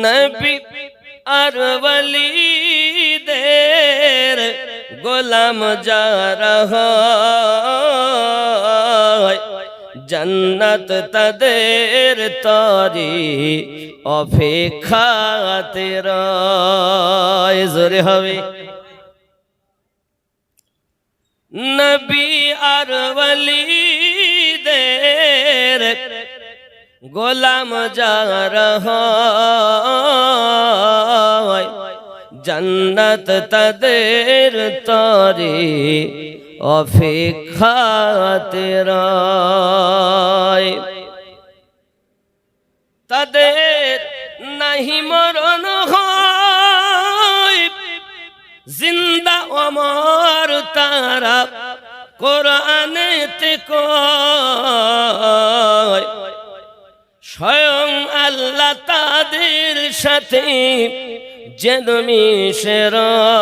নবী আর ওয়ালিদের গোলাম যারা হয় জান্নাত তাদের তরি অপেক্ষাতে রয়। জোরে হবে। নবী আর ওয়ালিদের গোলাম যারা হয় জান্নাত তাদের তরি অপেক্ষাতে রয়। তাদের নাহি মরণ হয়, জিন্দা অমর তারা কোরআনেতে কয়। স্বয়ং আল্লাহ তাদের সাথে যেন মিশে রয়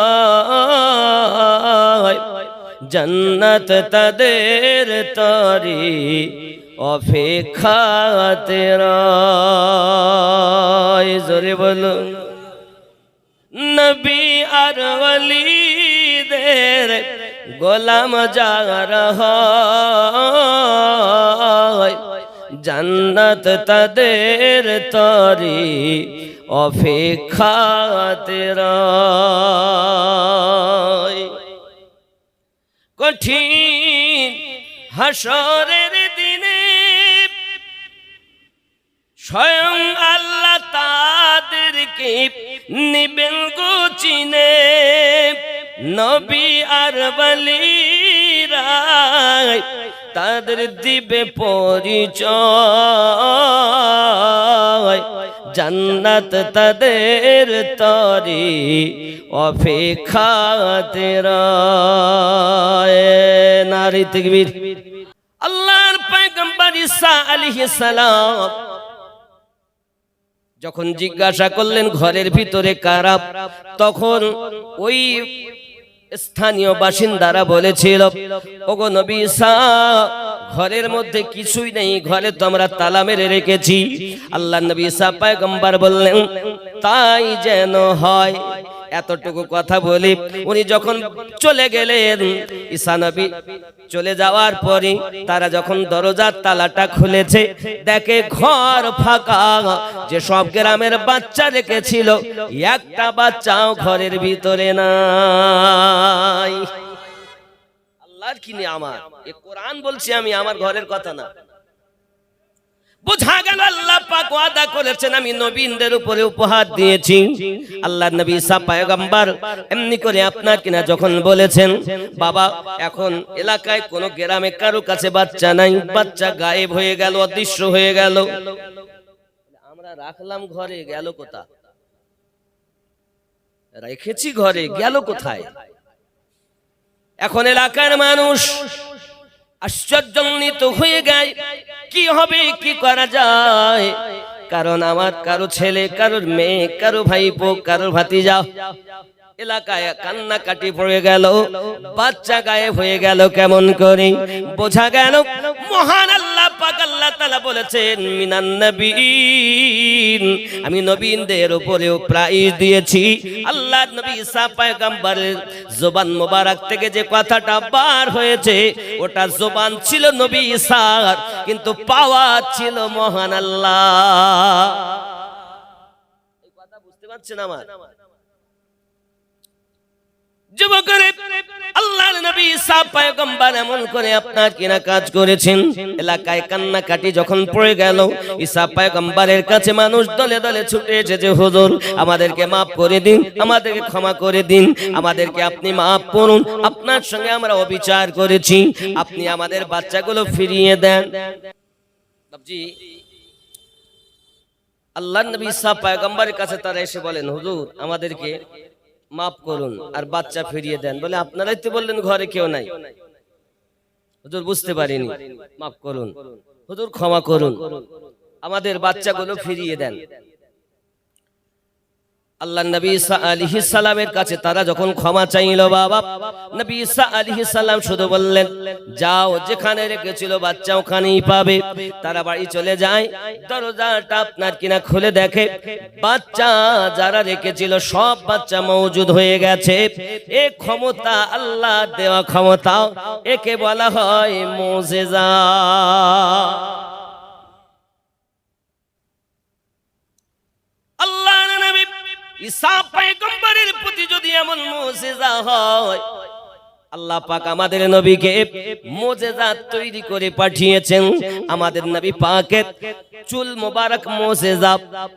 জান্নাত তাদের তরি অপেক্ষাতে রয়। জোরে বলো। নবী আর ওয়ালিদের গোলাম যারা হয় জান্নাত তাদের তরি অপেক্ষাতে রয়। কঠিন হাসরের দিনে স্বয়ং আল্লাহ তাদেরকে নিবেন গো চিনে। নবী আর ওয়ালিরা তাদের দিবে পরিচয় জান্নাত তাদের তরি অপেক্ষাতে রয়। নারী তাকবীর। আল্লাহর পয়গম্বর ঈসা আলাইহিস সালাম যখন জিজ্ঞাসা করলেন ঘরের ভিতরে কারা, তখন ওই স্থানীয় বাসিন্দারা বলেছিল, ওগো নবী ঈসা, ঘরের মধ্যে কিছুই নেই, ঘরে তো আমরা তালা মেরে রেখেছি। আল্লাহর নবী ঈসা পয়গম্বর বললেন, তাই যেন হয়। এতটুকু কথা বলি উনি যখন চলে গেলেন, ঈসা নবী চলে যাওয়ার পরে তারা যখন দরজার তালাটা খুলেছে, দেখে ঘর ফাঁকা। যে সব গ্রামের বাচ্চা রেখেছিল, একটা বাচ্চাও ঘরের ভিতরে নাই। আল্লাহর কি নিয়ামত! এ কোরআন বলছি আমি, আমার ঘরের কথা না। বোঝা গেল আল্লাহ পাক ওয়াদা করেছেন আমি নবীদের উপরে উপহার দিয়েছি। আল্লাহর নবী ঈসা পয়গম্বর এমনি করে আপনার কিনা যখন বলেছেন, বাবা এখন এলাকায় কোনো গ্রামে কারো কাছে বাচ্চা নাই, বাচ্চা গায়েব হয়ে গেল, অদৃশ্য হয়ে গেল। আমরা রাখলাম ঘরে, গেল কোথায়? রেখেছি ঘরে, গেল কোথায়? এখন এলাকার মানুষ আশ্চর্যান্বিত হয়ে গেল, কি হবে, কি করা যায়? কারণ আমার কারো ছেলে, কারোর মেয়ে, কারো ভাইপো, কারোর ভাতিজা এলাকায় কান্নাকাটি পড়ে গেল, বাচ্চা গায়েব হয়ে গেল। কেমন করে? বোঝা গেল মহান আল্লাহ পাক আল্লাহ তাআলা বলেছেন, মিনান নবীন, আমি নবীদের উপরেও প্রাইজ দিয়েছি। আল্লাহর নবী ঈসা পয়গম্বরের জবান মোবারক থেকে যে কথাটা বার হয়েছে, ওটা জবান ছিল নবী ঈসার, কিন্তু পাওয়ার ছিল মহান আল্লাহ। এই কথা বুঝতে পারছেন আমার যুবকরে? আল্লাহর নবী ঈসা পয়গম্বর এমন করে আপনার কিনা কাজ করেছেন। এলাকায় কান্নাকাটি যখন পড়ে গেল, ঈসা পয়গম্বরের কাছে মানুষ দলে দলে ছুটে এসেছে, হুজুর আমাদেরকে মাফ করে দিন, আমাদেরকে ক্ষমা করে দিন, আমাদেরকে আপনি মাফ করুন, আপনার সঙ্গে আমরা অবিচার করেছি, আপনি আমাদের বাচ্চাগুলো ফিরিয়ে দেন। বাবজি, আল্লাহর নবী ঈসা পয়গম্বরের কাছে তারা এসে বলেন, হুজুর আমাদেরকে মাফ করুন আর বাচ্চা ফিরিয়ে দেন। বলে আপনারাই তো বললেন ঘরে কেউ নাই। হুজুর বুঝতে পারিনি, মাফ করুন হুজুর, ক্ষমা করুন, আমাদের বাচ্চাগুলো ফিরিয়ে দেন। আল্লাহ নবী ঈসা আলাইহিস সালামের কাছে তারা যখন ক্ষমা চাইল বাবা, নবী ঈসা আলাইহিস সালাম শুধু বললেন, যাও যেখানে রেখেছিল বাচ্চা ওখানেই পাবে। তারা বাড়ি চলে যায়, দরজাটা আপনার কিনা খুলে দেখে বাচ্চা যারা রেখেছিল সব বাচ্চা মওজুদ হয়ে গেছে। এই ক্ষমতা আল্লাহ দেওয়া ক্ষমতা, একে বলা হয় মুজিজা। আল্লাহর নবী ঈসা পয়গম্বরের প্রতি যদি এমন মুজিজা হয়, আল্লাহ পাক আমাদের নবীকে মুজিজা তৈরি করে পাঠিয়েছেন। আমাদের নবী পাকের চুল মোবারক মুজিজা,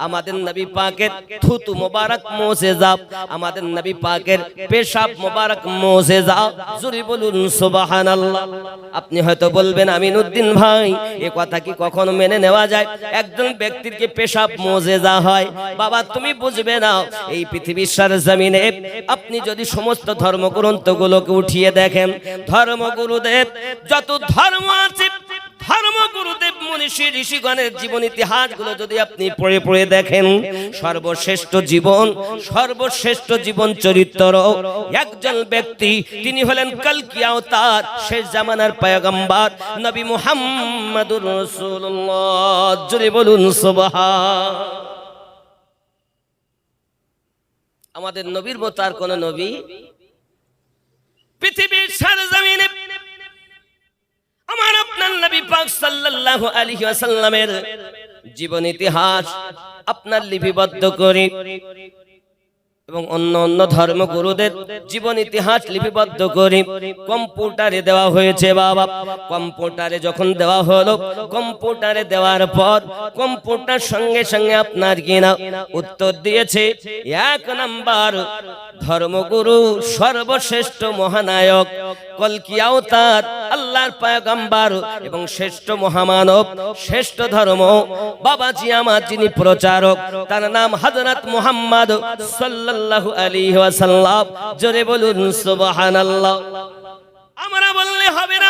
আমাদের নবী পাকের থুতু মোবারক মুজিজা, আমাদের নবী পাকের পেশাব মোবারক মুজিজা। জোরে বলুন সুবহানাল্লাহ। আপনি হয়তো বলবেন, আমিনউদ্দিন ভাই এ কথা কি কখনো মেনে নেওয়া যায়? একজন ব্যক্তির কি পেশাব মুজিজা হয়? বাবা তুমি বুঝবে না, এই পৃথিবীর জমিনে আপনি যদি সমস্ত ধর্মগ্রন্থগুলোকে উঠিয়ে দেখেন, ধর্মগুরুদেব যত ধর্ম আছে, ধর্মগুরুদেব মনীষী ঋষিগণের জীবন ইতিহাসগুলো যদি আপনি পড়ে পড়ে দেখেন, সর্বশ্রেষ্ঠ জীবন চরিত্র একজন ব্যক্তি, তিনি হলেন কলকি অবতার, শেষ জামানার পয়গম্বর নবী মুহাম্মদুর রাসূলুল্লাহ। জোরে বলুন সুবহান। আমাদের নবীর মতো আর কোন নবী পৃথিবীর সরজমিনে আমার আপনার নবী পাক সাল্লাল্লাহু আলাইহি ওয়াসাল্লামের জীবন ইতিহাস আপনার লিপিবদ্ধ করে এবং অন্য ধর্মগুরুদের জীবন ইতিহাস লিপিবদ্ধ করে কম্পিউটারে দেওয়া হয়েছে বাবা। কম্পিউটারে যখন দেওয়া হলো, কম্পিউটারে দেওয়ার পর কম্পিউটার সঙ্গে সঙ্গে আপনার কিনা উত্তর দিয়েছে, এক নাম্বার ধর্মগুরু সর্বশ্রেষ্ঠ মহানায়ক কলকি অবতার আল্লাহর পয়গম্বর এবং শ্রেষ্ঠ মহামানব, শ্রেষ্ঠ ধর্ম বাবাজি আমার যিনি প্রচারক, তার নাম হযরত মুহাম্মদ সাল্লাল্লাহু আলাইহি ওয়াসাল্লাম। জোরে বলুন সুবহানাল্লাহ। আমরা বললে হবে না,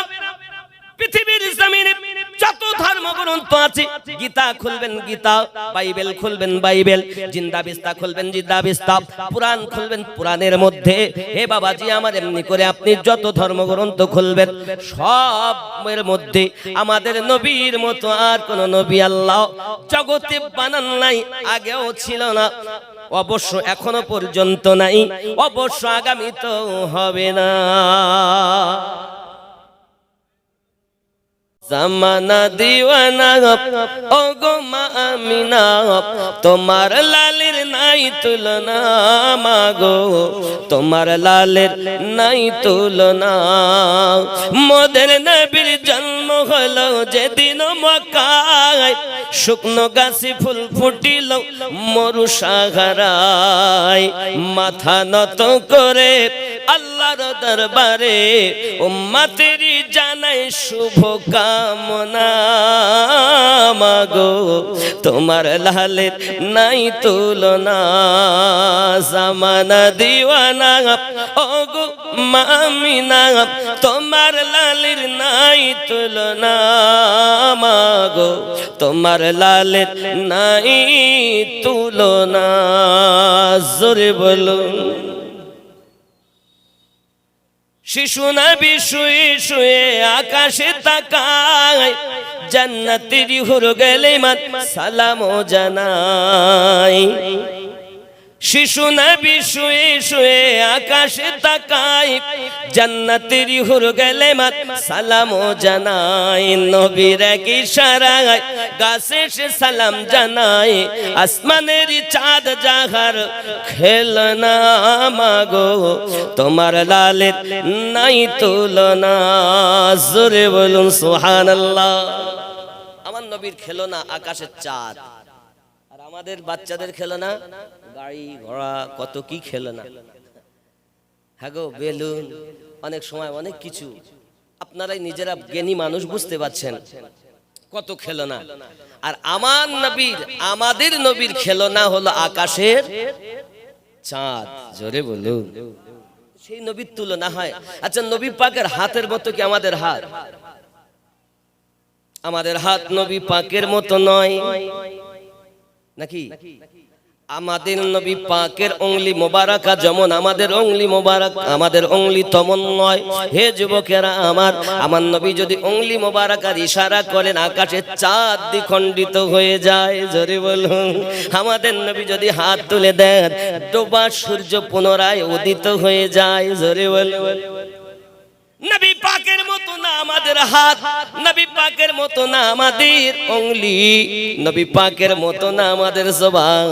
পৃথিবীর জমিনে যত ধর্মগ্রন্থ আছে, গীতা খুলবেন গীতা, বাইবেল খুলবেন বাইবেল, জিন্দাবিস্তা খুলবেন জিন্দাবিস্তা, পুরাণ খুলবেন পুরাণের মধ্যে, হে বাবাজি আমার এমনি করে আপনি যত ধর্মগ্রন্থ খুলবেন সবের মধ্যে আমাদের নবীর মতো আর কোন নবী আল্লাহ জগতে বানান নাই, আগেও ছিল না, অবশ্য এখনো পর্যন্ত নাই, অবশ্য আগামী তো হবে না। জামানা দিওয়ানা ও গো মা আমিনা, তোমার লালের নাই তুলনা, মাগো তোমার লালের নাই তুলনা। মোদের নবীর জন্ম হলো যেদিন মক্কায়, শুকনো গাছে ফুল ফুটিল মরু সাহারায়, মাথা নত করে আল্লাহর দরবারে উম্মতেরই জানাই শুভ কামনা, মাগো তোমার লালের নাই তুলনা। জামানা দিওয়ানা ও গো মা আমিনা, তোমার লালের নাই তুলনা, মাগো তোমার লালের নাই তুলনা। জোরে বলুন। শিশু নবী শুয়ে শুয়ে আকাশে তাকায়, জান্নাতের হুর গেলেমান সালাম জানাই। শিশু নবী শুয়ে শুয়ে আকাশে তাকায়, জান্নাতের হুর গেলেমান সালাম জানাই। নবীর এক ইশারায় গাছে সে সালাম জানাই, আসমানের চাঁদ জাহার খেলনা, মাগো তোমার লালের নাই তুলনা। জোরে বলুন সুবহানাল্লাহ। আমার নবীর খেলনা আকাশের চাঁদ, আর আমাদের বাচ্চাদের খেলনা গাড়ি ঘোড়া, কত কি খেলনা, হ্যাঁ গো বেলুন, অনেক সময় অনেক কিছু। আপনারাই নিজেরা জ্ঞানী মানুষ বুঝতে পারছেন কত খেলনা। আর আমার নবীর, আমাদের নবীর খেলনা হলো আকাশের চাঁদ। জোরে বলুন। সেই নবীর তুলনা হয়? আচ্ছা, নবী পাকের হাতের মতো কি আমাদের হাত? আমাদের হাত নবী পাকের মতো নয় নাকি? আমাদের নবী পাকের অঙ্গলি মোবারকা যেমন আমাদের অঙ্গলি মোবারক, আমাদের অঙ্গলি তেমন নয়। হে যুবকেরা আমার নবী যদি অঙ্গলি মোবারকার ইশারা করেন আকাশে চাঁদ দ্বিখণ্ডিত হয়ে যায়। জোরে বলুন। আমাদের নবী যদি হাত তুলে দেন ডোবা সূর্য পুনরায় উদিত হয়ে যায়। জোরে বলুন। নবী পাকের মতো না আমাদের হাত, নবী পাকের মতো না আমাদের অঙ্গলি, নবী পাকের মতো না আমাদের জবান।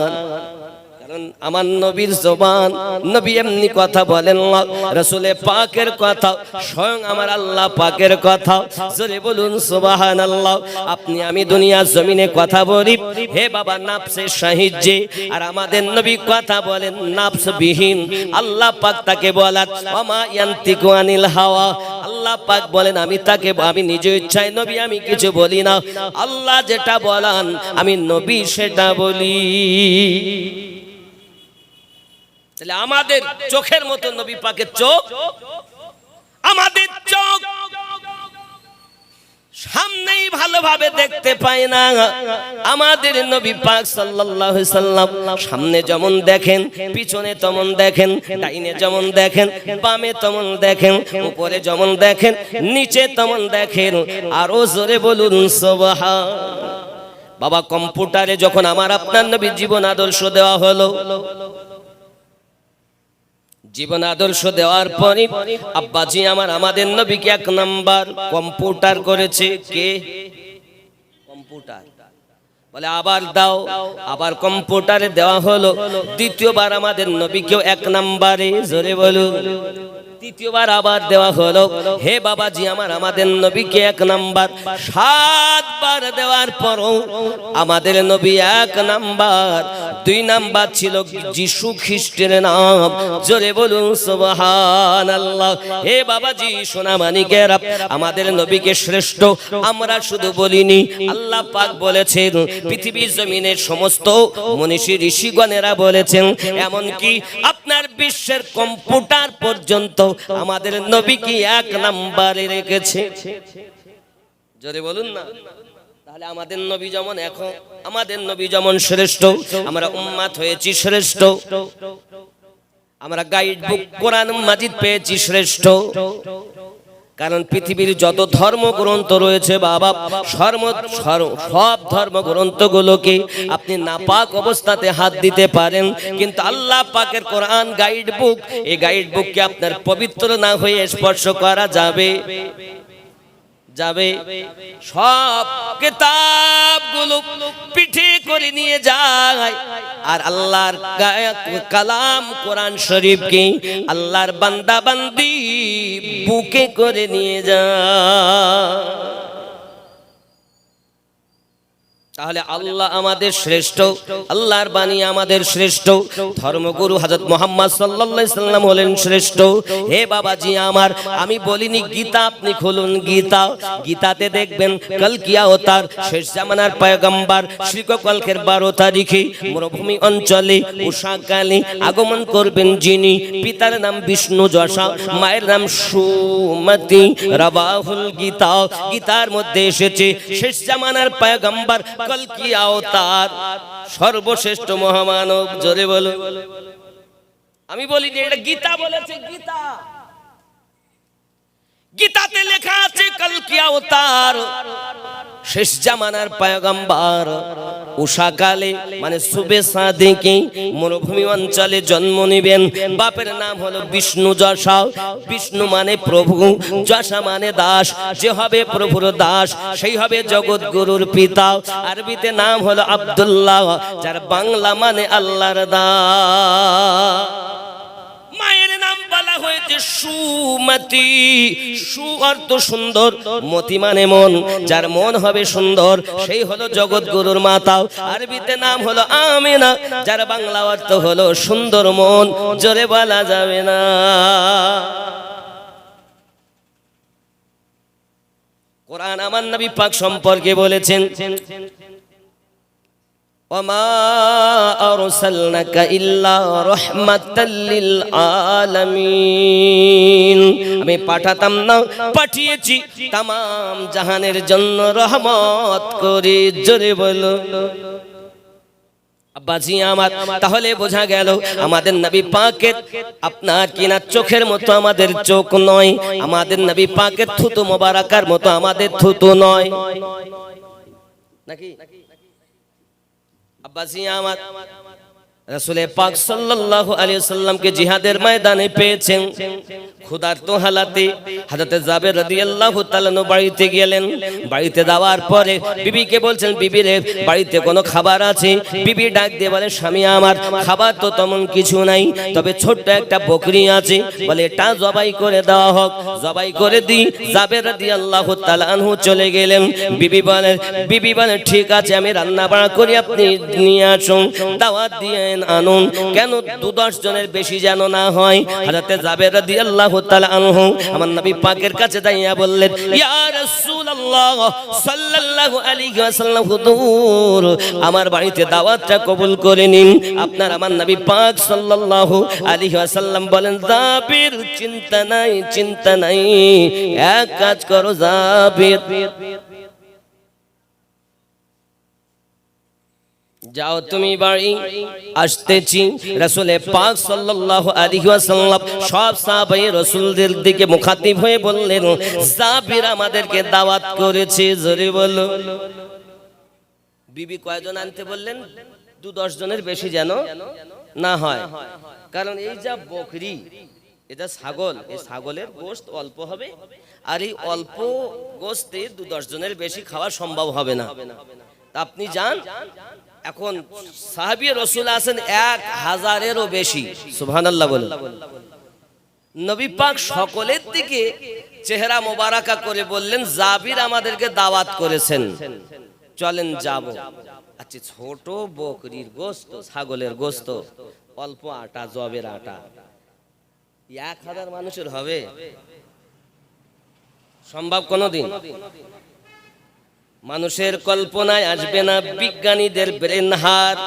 কারণ আমার নবীর জবান, নবী এমনি কথা বলেন না, রাসূলে পাকের কথা, স্বয়ং আমার আল্লাহ পাকের কথা। জোরে বলুন সুবহানাল্লাহ। আপনি আমি দুনিয়া জমিনে কথা বলি হে বাবা নাফসের সাহিত্যে, আর আমাদের নবী কথা বলেন নাফস বিহীন। আল্লাহ পাক তাকে বলেন ওমা ইয়ান্তিকু আনিল হাওয়া, আল্লাহ পাক বলেন আমি নিজ ইচ্ছায় নবী আমি কিছু বলি না, আল্লাহ যেটা বলেন আমি নবী সেটা বলি। তাহলে আমাদের চোখের মতো নবী পাকের চোখ, আমাদের চোখ সামনেই ভালোভাবে দেখতে পায় না। আমাদের নবী পাক সাল্লাল্লাহু আলাইহি সাল্লাম সামনে যেমন দেখেন, পিছনে তেমন দেখেন, ডাইনে যেমন দেখেন, বামে তেমন দেখেন, উপরে যেমন দেখেন, নিচে তেমন দেখেন। আরো জোরে বলুন সুবহান। বাবা কম্পিউটারে যখন আমার আপনার নবী জীবন আদর্শ দেওয়া হলো, জীবন আদর্শ দেওয়ার পরে আব্বাজি আমাদের নবীকে 1 নাম্বার কম্পিউটার করেছে। কে? কম্পিউটার। বলে আবার দাও, আবার কম্পিউটারে দেওয়া হলো। দ্বিতীয়বার আমাদের নবীকেও 1 নাম্বারে। জোরে বলুন। তৃতীয়বার আবার দেওয়া হলো। হে বাবাজি আমাদের নবীকে 1 নাম্বার। 7 বার দেওয়ার পরও আমাদের নবী 1 নাম্বার। 2 নাম্বার ছিল যিশু খ্রিস্টের নাম। জোরে বলুন সুবহানাল্লাহ। হে বাবাজি সোনা মানিকেরা, আমাদের নবীকে শ্রেষ্ঠ আমরা শুধু বলিনি, আল্লাহ পাক বলেছেন, পৃথিবীর জমিনের সমস্ত মনীষী ঋষিগণেরা বলেছেন, এমনকি আপনার বিশ্বের কম্পিউটার পর্যন্ত আমাদের নবীকে 1 নাম্বারে রেখেছে। জোরে বলুন না। তাহলে আমাদের নবী যেমন এখন আমাদের নবী যেমন শ্রেষ্ঠ, আমরা উম্মত হয়েছি শ্রেষ্ঠ, আমরা গাইড বুক কোরআন মাজিদ পেয়েছি শ্রেষ্ঠ। কারণ পৃথিবীর যত ধর্মগ্রন্থ রয়েছে বাবা, সব ধর্মগ্রন্থগুলোকে আপনি নাপাক অবস্থাতে হাত দিতে পারেন, কিন্তু আল্লাহ পাকের কোরআন গাইড বুক, এই গাইড বুককে আপনার পবিত্র না হয়ে স্পর্শ করা যাবে? সব কিতাবগুলো পিঠে করে নিয়ে যায়, আর আল্লাহর কালাম কোরআন শরীফকে আল্লাহর বান্দা বান্দি বুকে করে নিয়ে যায়। তাহলে আল্লাহ আমাদের শ্রেষ্ঠ, আল্লাহর বাণী আমাদের শ্রেষ্ঠ, ধর্মগুরু হযরত মুহাম্মদ সাল্লাল্লাহু আলাইহি সাল্লাম হলেন শ্রেষ্ঠ। হে বাবাজি আমি বলিনি গীতা আপনি খুলুন, গীতাতে দেখবেন কলকি অবতার শেষ জামানার পয়গম্বর শ্রীকল্পের 12 তারিখে মরুভূমি অঞ্চলে উষাকালে আগমন করবেন যিনি, পিতার নাম বিষ্ণু যশা, মায়ের নাম সুমতি। রাবাহুল গীতা, গীতার মধ্যে এসেছে শেষ জামানার পয়গম্বর কলকি অবতার সর্বশ্রেষ্ঠ মহামানব। জোরে বলো। আমি বলি যে এটা গীতা বলেছে, গীতাতে লেখা আছে কলকি অবতার শেষ জামানার পয়গম্বর উষাকালে মানে সুবে সাদিকে মরুভূমি অঞ্চলে জন্ম নেবেন। বাপের নাম হলো বিষ্ণু যশা, বিষ্ণু মানে প্রভু, যশা মানে দাস। যে হবে প্রভুর দাস সেই হবে জগৎ গুরুর পিতা। আরবিতে নাম হলো আব্দুল্লাহ, যার বাংলা মানে আল্লাহর দাস। মায়ের নাম বলা হয়েছে সুমতি, সু অর্থ সুন্দর, মতি মানে মন, যার মন হবে সুন্দর সেই হলো জগৎ গুরুর মাতা। আরবিতে নাম হলো আমিনা, যার বাংলা অর্থ হলো সুন্দর মন। জোরে বলা যাবে না। কোরআন আমার নবী পাক সম্পর্কে বলেছেন, ওমা আরসালনাকা ইল্লা রাহমাতাল লিল আলামিন, আমি পাঠাতাম না, পাঠিয়েছি তাম জাহানের জন্য রহমত করে। জোরে বলো। আব্বাজি আমার, তাহলে বোঝা গেল আমাদের নবী পাকের আপনার কিনা চোখের মতো আমাদের চোখ নয়, আমাদের নবী পাকের থুতু মোবারকার মতো আমাদের থুতু নয় নাকি আব্বাজি আমার। রাসূল পাক সাল্লাল্লাহু আলাইহি ওয়াসাল্লামকে জিহাদের ময়দানে পেয়েছেন ক্ষুধার্ত হালাতে। হযরত জাবের রাদিয়াল্লাহু তাআলা বাড়িতে গেলেন, বাড়িতে যাওয়ার পরে বিবিকে বলছেন, বিবি রে বাড়িতে কোনো খাবার আছে? বিবি ডাক দিয়ে বলে, স্বামী আমার খাবার তো তেমন কিছু নাই, তবে ছোট্ট একটা বকরি আছে, বলে এটা জবাই করে দেওয়া হোক। জবাই করে দি। জাবের রাদিয়াল্লাহু তাআলা আনহু চলে গেলেন। বিবি বলেন ঠিক আছে আমি রান্না বাড়া করি, আপনি নিয়ে আসুন, দাওয়াত দিয়ে আনুন, কেন 2-10 জনের বেশি যেন না হয়। হযরত জাবের রাদিয়াল্লাহু তাআলা আনহু আমার নবী পাকের কাছে দাঁড়িয়ে বললেন, ইয়া রাসূলুল্লাহ সাল্লাল্লাহু আলাইহি ওয়াসাল্লাম, হুজুর আমার বাড়িতে দাওয়াতটা কবুল করে নিন। আপনার আমার নবী পাক সাল্লাল্লাহু আলাইহি ওয়াসাল্লাম বলেন, জাবের চিন্তা নাই, চিন্তা নাই, এক কাজ করো জাবের, যাও তুমি বাড়ি, আসতেছি। রাসূল পাক সাল্লাল্লাহু আলাইহি ওয়াসাল্লাম সব সাহাবায়ে রাসূলদের দিকে মুখাতিব হয়ে বললেন, জাবির আমাদেরকে দাওয়াত করেছে, জোরে বলো। বিবি কয়জন আনতে বললেন? 2-10 জনের বেশি যেন না হয়, কারণ এই যা বকরি, এটা ছাগল, এই ছাগলের গোশত অল্প হবে, আর এই অল্প গোশতে 2-10 জনের বেশি খাওয়া সম্ভব হবে না। আপনি যান। এখন সাহাবী রাসূল আছেন 1000-এরও বেশি, সুবহানাল্লাহ বলেন। নবী পাক সকলের দিকে চেহারা মোবারকা করে বললেন, জাবির আমাদেরকে দাওয়াত করেছেন, চলেন যাব। আচ্ছা ছোট বকরির গোশত, ছাগলের গোশত, অল্প আটা, জবের আটা, 1000 মানুষের হবে সম্ভব কোনোদিন? মানুষের কল্পনায় আসবে না। বিজ্ঞানীদের ব্রেন হার,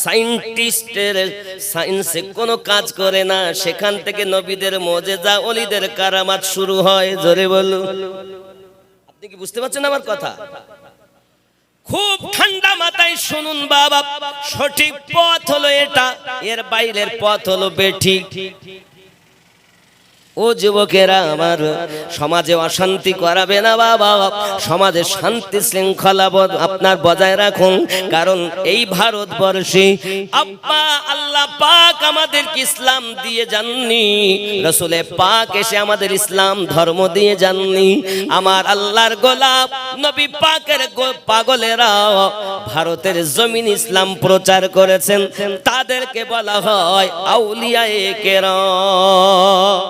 সায়েন্টিস্টের সায়েন্সে কোনো কাজ করে না, সেখান থেকে নবীদের মুজিজা, ওলিদের কারামাত শুরু হয়, জোরে বলুন। আপনি কি বুঝতে পারছেন আমার কথা? খুব ঠান্ডা মাথায় শুনুন বাবা, সঠিক পথ হলো এটা, এর বাইরের পথ হলো বেঠিক। ও যুবকেরা আমার, সমাজে অশান্তি করাবে না বাবা, সমাজে শান্তি শৃঙ্খলা আপনার বজায় রাখুন। কারণ এই ভারতবর্ষে আব্বা আল্লাহ পাক আমাদেরকে ইসলাম দিয়ে যাননি, রাসূল পাক এসে আমাদের ইসলাম ধর্ম দিয়ে যাননি। আমার আল্লাহর গোলাপ নবী পাকের পাগলেরা ভারতের জমিন ইসলাম প্রচার করেছেন, তাদেরকে বলা হয় আউলিয়ায়ে কেরাম।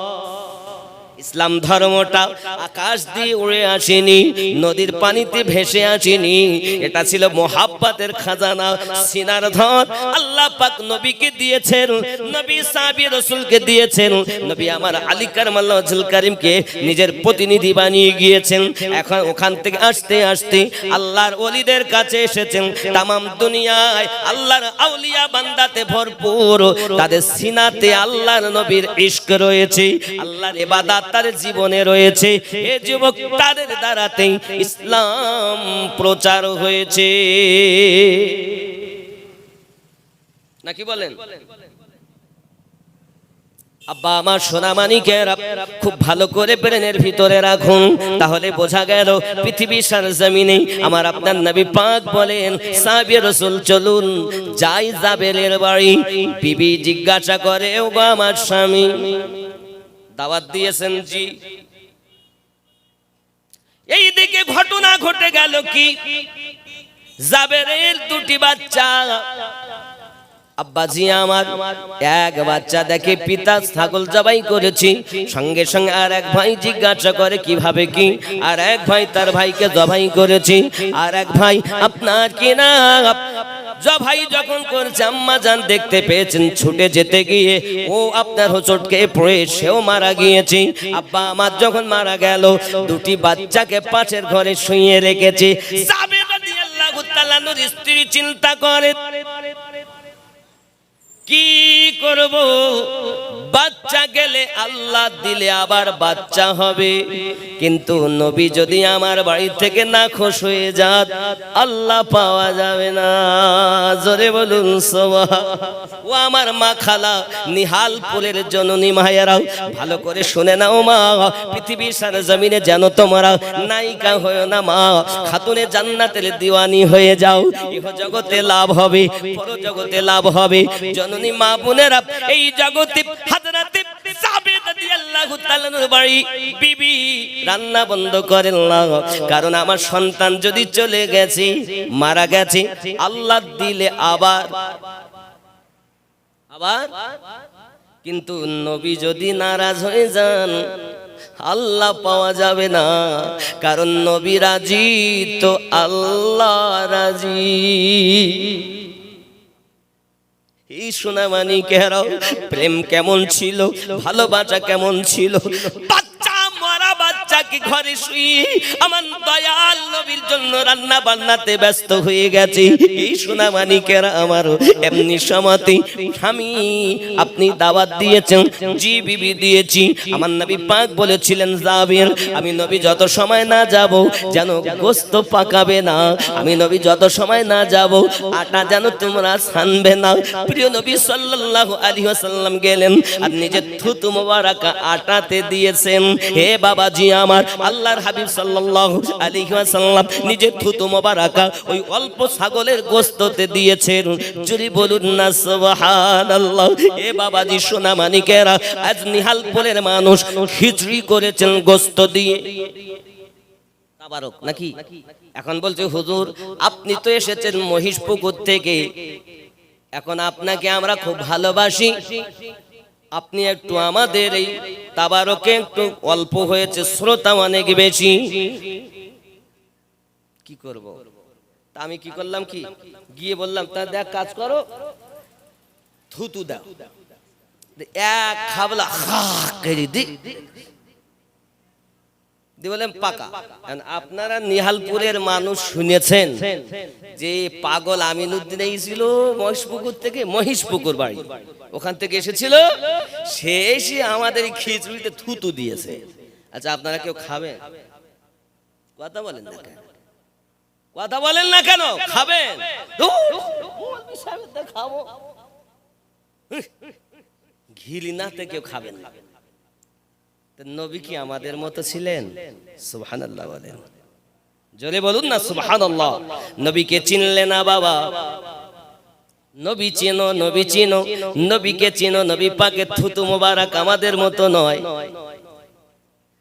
ইসলাম ধর্মটা আকাশ দিয়ে উড়ে আসেনি, নদীর পানিতে ভেসে আসেনি, এটা ছিল মোহাব্বতের খাজানা, সিনার ধন। আল্লাহ পাক নবীকে দিয়েছেন, নবী সাহাবী রাসূলকে দিয়েছেন, নবী আমার আলী কারমাল্লাহু ওয়াজহুল কারীমকে নিজের প্রতিনিধি বানিয়ে গিয়েছেন। এখন ওখান থেকে আসতে আসতে আল্লাহর ওলিদের কাছে এসেছেন। তামাম দুনিয়ায় আল্লাহর আউলিয়া বান্দাতে ভরপুর, তাদের সিনাতে আল্লাহর নবীর ইশক রয়েছে, আল্লাহর ইবাদত তার জীবনে রয়েছে। এ যুবক, তাদের দ্বারাতেই ইসলাম প্রচার হয়েছে, নাকি বলেন? আব্বা আমার সোনামানিকেরা, খুব ভালো করে ব্রেনের ভিতরে রাখুন, তাহলে বোঝা গেল পৃথিবীর সরজমিনে আমার আপনার নবী পাক বলেন, সাহাবী রাসূল চলুন যাই জাবেলের বাড়ি। বিবি জিজ্ঞাসা করে, ও গো আমার স্বামী, দাওয়াত দিয়েছেন? জি। এই দিকে ঘটনা ঘটে গেল কি, জাবেরের 2টি বাচ্চা। আব্বাজি আমার, এক বাচ্চা দেখে পিতা ছাগল জবাই করেছি, সঙ্গে সঙ্গে আর এক ভাই জিজ্ঞাসা করে কিভাবে কি, আর এক ভাই তার ভাইকে জবাই করেছি, আর এক ভাই আপনার কিনা জবাই যখন করছে আম্মা জান দেখতে পেয়েছেন, ছুটে যেতে গিয়ে ও আপনার হোঁচটকে পড়ে সেও মারা গিয়েছে। আব্বা আমার যখন মারা গেল, 2টি বাচ্চাকে পাশের ঘরে শুইয়ে রেখেছে। জাবের রাদিয়াল্লাহু তাআলা নূর স্ত্রী চিন্তা করে কি করব, বাচ্চা গেলে আল্লাহ দিলে আবার বাচ্চা হবে, কিন্তু নবী যদি আমার বাড়ি থেকে নাখোশ হয়ে যান আল্লাহ পাওয়া যাবে না। জোরে বলুন সুবহানাল্লাহ। ও আমার মা খালা, নিহালপুরের জননী মায়েরাও ভালো করে শুনে নাও মা, পৃথিবীর সারা জমিনে যেন তোমরা নায়িকা হয়েও না মা, খাতুনে জান্নাতের দিওয়ানি হয়ে যাও, ইহ জগতে লাভ হবে, পর জগতে লাভ হবে। জননী মা বোনেরা, এই জগতে হযরতে সাবিত রাদিয়াল্লাহু তাআলার বাড়ি বিবি রান্না বন্ধ করেন না, কারণ আমার সন্তান যদি চলে গেছে, মারা গেছে, আল্লাহ দিলে আবার কিন্তু নবী যদি নারাজ হয়ে যান আল্লাহ পাওয়া যাবে না, কারণ নবী রাজি তো আল্লাহ রাজি। এই সোনামানি কেরাও প্রেম কেমন ছিল, ভালোবাসা কেমন ছিল। বাচ্চা মরা বাচ্চাকে ঘরে শুয়ে আমার দয়াল নবীর জন্য রান্না বান্নাতে ব্যস্ত হয়ে গেছে। এই সোনামানি কেরা আমারও এমনি সমাতে আমি আপনি দাওয়াত দিয়েছেন, জি বিবি দিয়েছি। আমার নবী পাক বলেছিলেন জাবির, আমি নবী যত সময় না যাব যেন গোশত পাকাবে না, আমি নবী যত সময় না যাব আটা যেন তোমরা ছানবে না। প্রিয় নবী সাল্লাল্লাহু আলাইহি ওয়াসাল্লাম গেলেন আর নিজের থুতু মোবারকা আটাতে দিয়েছেন। হে বাবাজি আমার, আল্লাহর হাবিব সাল্লাল্লাহু আলাইহি ওয়াসাল্লাম নিজের থুতু মোবারকা ওই অল্প ছাগলের গোশততে দিয়েছেন। জোরে বলুন না সুবহানাল্লাহ। হে বাবাজি সোনা মানিকেরা, আজ নিহালপুরের মানুষ খিচুড়ি করেছেন গোশত দিয়ে, তাবারক নাকি। এখন বলছে হুজুর আপনি তো এসেছেন মহিষপুকুর থেকে, এখন আপনাকে আমরা খুব ভালোবাসি, আপনি একটু আমাদের এই তাবারকে একটু অল্প হয়েছে, শ্রোতা অনেক বেশি, কি করব? তা আমি কি করলাম, কি গিয়ে বললাম তা দেখ কাজ করো, থুতু দাও, এক খাবলা দি বলেন পাকা। আপনারা নিহালপুরের মানুষ শুনেছেন যে পাগল আমিনুদ্দিন এসেছিল মহিষপুকুর থেকে, মহিষপুকুর বাড়ি, ওখান থেকে এসেছিল, সে এসে আমাদের খিচুড়িতে থুতু দিয়েছে। আচ্ছা আপনারা কেউ খাবেন? কথা বলেন না কেন, কথা বলেন না কেন, খাবেন? খাবো ঘিলিনাতে কেউ খাবেন না। নবী কি আমাদের মতো ছিলেন? সুবহানাল্লাহ বলেন, জোরে বলুন না সুবহানাল্লাহ। নবীকে চিনলে না বাবা, নবী চিনো, নবী চিনো, নবীকে চিনো। নবী পাকের থুতু মোবারক আমাদের মতো নয়।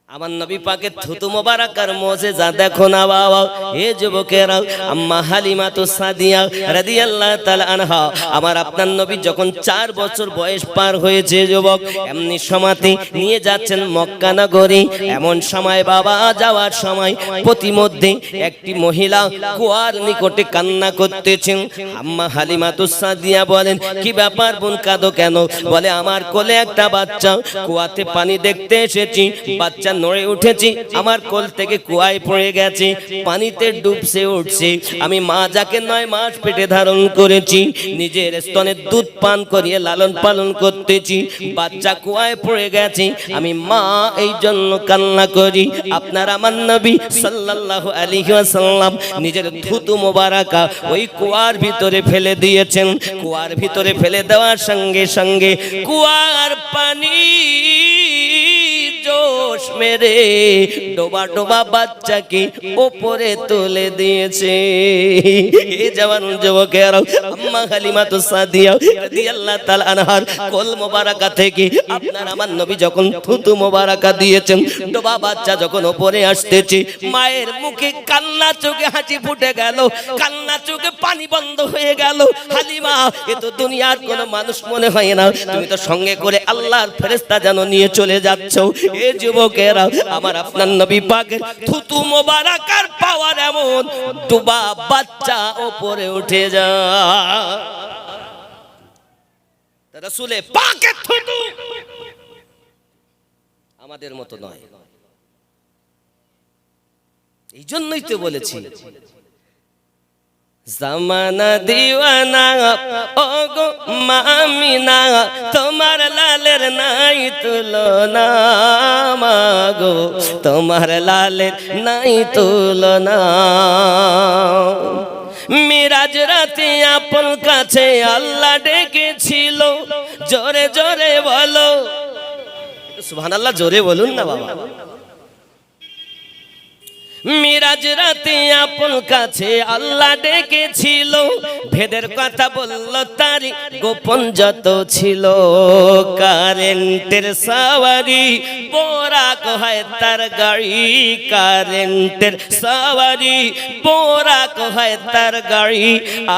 আমার নবী পাকের থুতু মোবারকার মুজিজা দেখো না বাবা। হে যুবকেরা, আম্মা হালিমা সাদিয়া রাদিয়াল্লাহু তাআলা আনহা, আমার আপনার নবী যখন 4 বছর বয়স পার হয়েছে যুবক, এমনি সময়তে নিয়ে যাচ্ছেন মক্কা নগরী। এমন সময় বাবা যাওয়ার সময় প্রতিমধ্যে একটি মহিলা কুয়ার নিকটে কান্না করতেছেন। আম্মা হালিমা সাদিয়া বলেন, কি ব্যাপার বোন কাঁদো কেন? বলে আমার কোলে একটা বাচ্চা, কুয়াতে পানি দেখতে এসেছি, বাচ্চা নড়ে উঠেছি, আমার কোল থেকে কুয়ায় পড়ে গেছে, পানিতে ডুবছে উঠছে। আমি মা যাকে 9 মাস পেটে ধারণ করেছি, নিজের স্তনের দুধ পান করিয়ে লালন পালন করতেছি, বাচ্চা কুয়ায় পড়ে গেছে, আমি মা এই জন্য কান্না করি। আপনার আমার নবী সাল্লাল্লাহু আলাইহি ওয়াসাল্লাম নিজের থুতু মোবারকা ওই কুয়ার ভিতরে ফেলে দিয়েছেন। কুয়ার ভিতরে ফেলে দেওয়ার সঙ্গে সঙ্গে কুয়ার পানি জোশ মেরে ডোবা ডোবা বাচ্চাকে উপরে তুলে দিয়েছে। এই জওয়ান যুবকেরা, আম্মা হালিমা সাদিয়া রাদিয়াল্লাহু তাআলা আনহার কোল মোবারকা থেকে আপনার আমার নবী যখন থুতু মোবারকা দিয়েছেন, ডোবা বাচ্চা যখন উপরে আসতেছে, মায়ের মুখে কান্না চোখে হাসি ফুটে গেল, কান্না চোখে পানি বন্ধ হয়ে গেল। হালিমা, এ তো দুনিয়ার কোন মানুষ মনে হয় না, তুমি তো সঙ্গে করে আল্লাহর ফেরেশতা যেন নিয়ে চলে যাচ্ছ। এ যুবকেরা, আমার আপনার নবী পাকের থুতু মোবারকার পাওয়ার এমন, ডোবা বাচ্চা উপরে উঠে যায়। রাসূলে পাকের থুতু আমাদের মতো নয়। এই জন্যই তো বলেছি জামানা দিওয়ানা ও গো মামিনা, তোমার লালের নাই তুলনা, মাগো তোমার লালের নাই তুলনা। মিরাজ রাতে আপন কাছে আল্লাহ ডেকেছিল, জোরে জোরে বলো সুবহানাল্লাহ, জোরে বলুন না বাবা। মিরাজ রাতে আপন কাছে আল্লাহ ডেকেছিল, ভেদের কথা বলল তারি গোপন যত ছিল। কারেন্টের সাওয়ারি বোরাক হয় তার গাড়ি, কারেন্টের সাওয়ারি বোরাক হয় তার গাড়ি,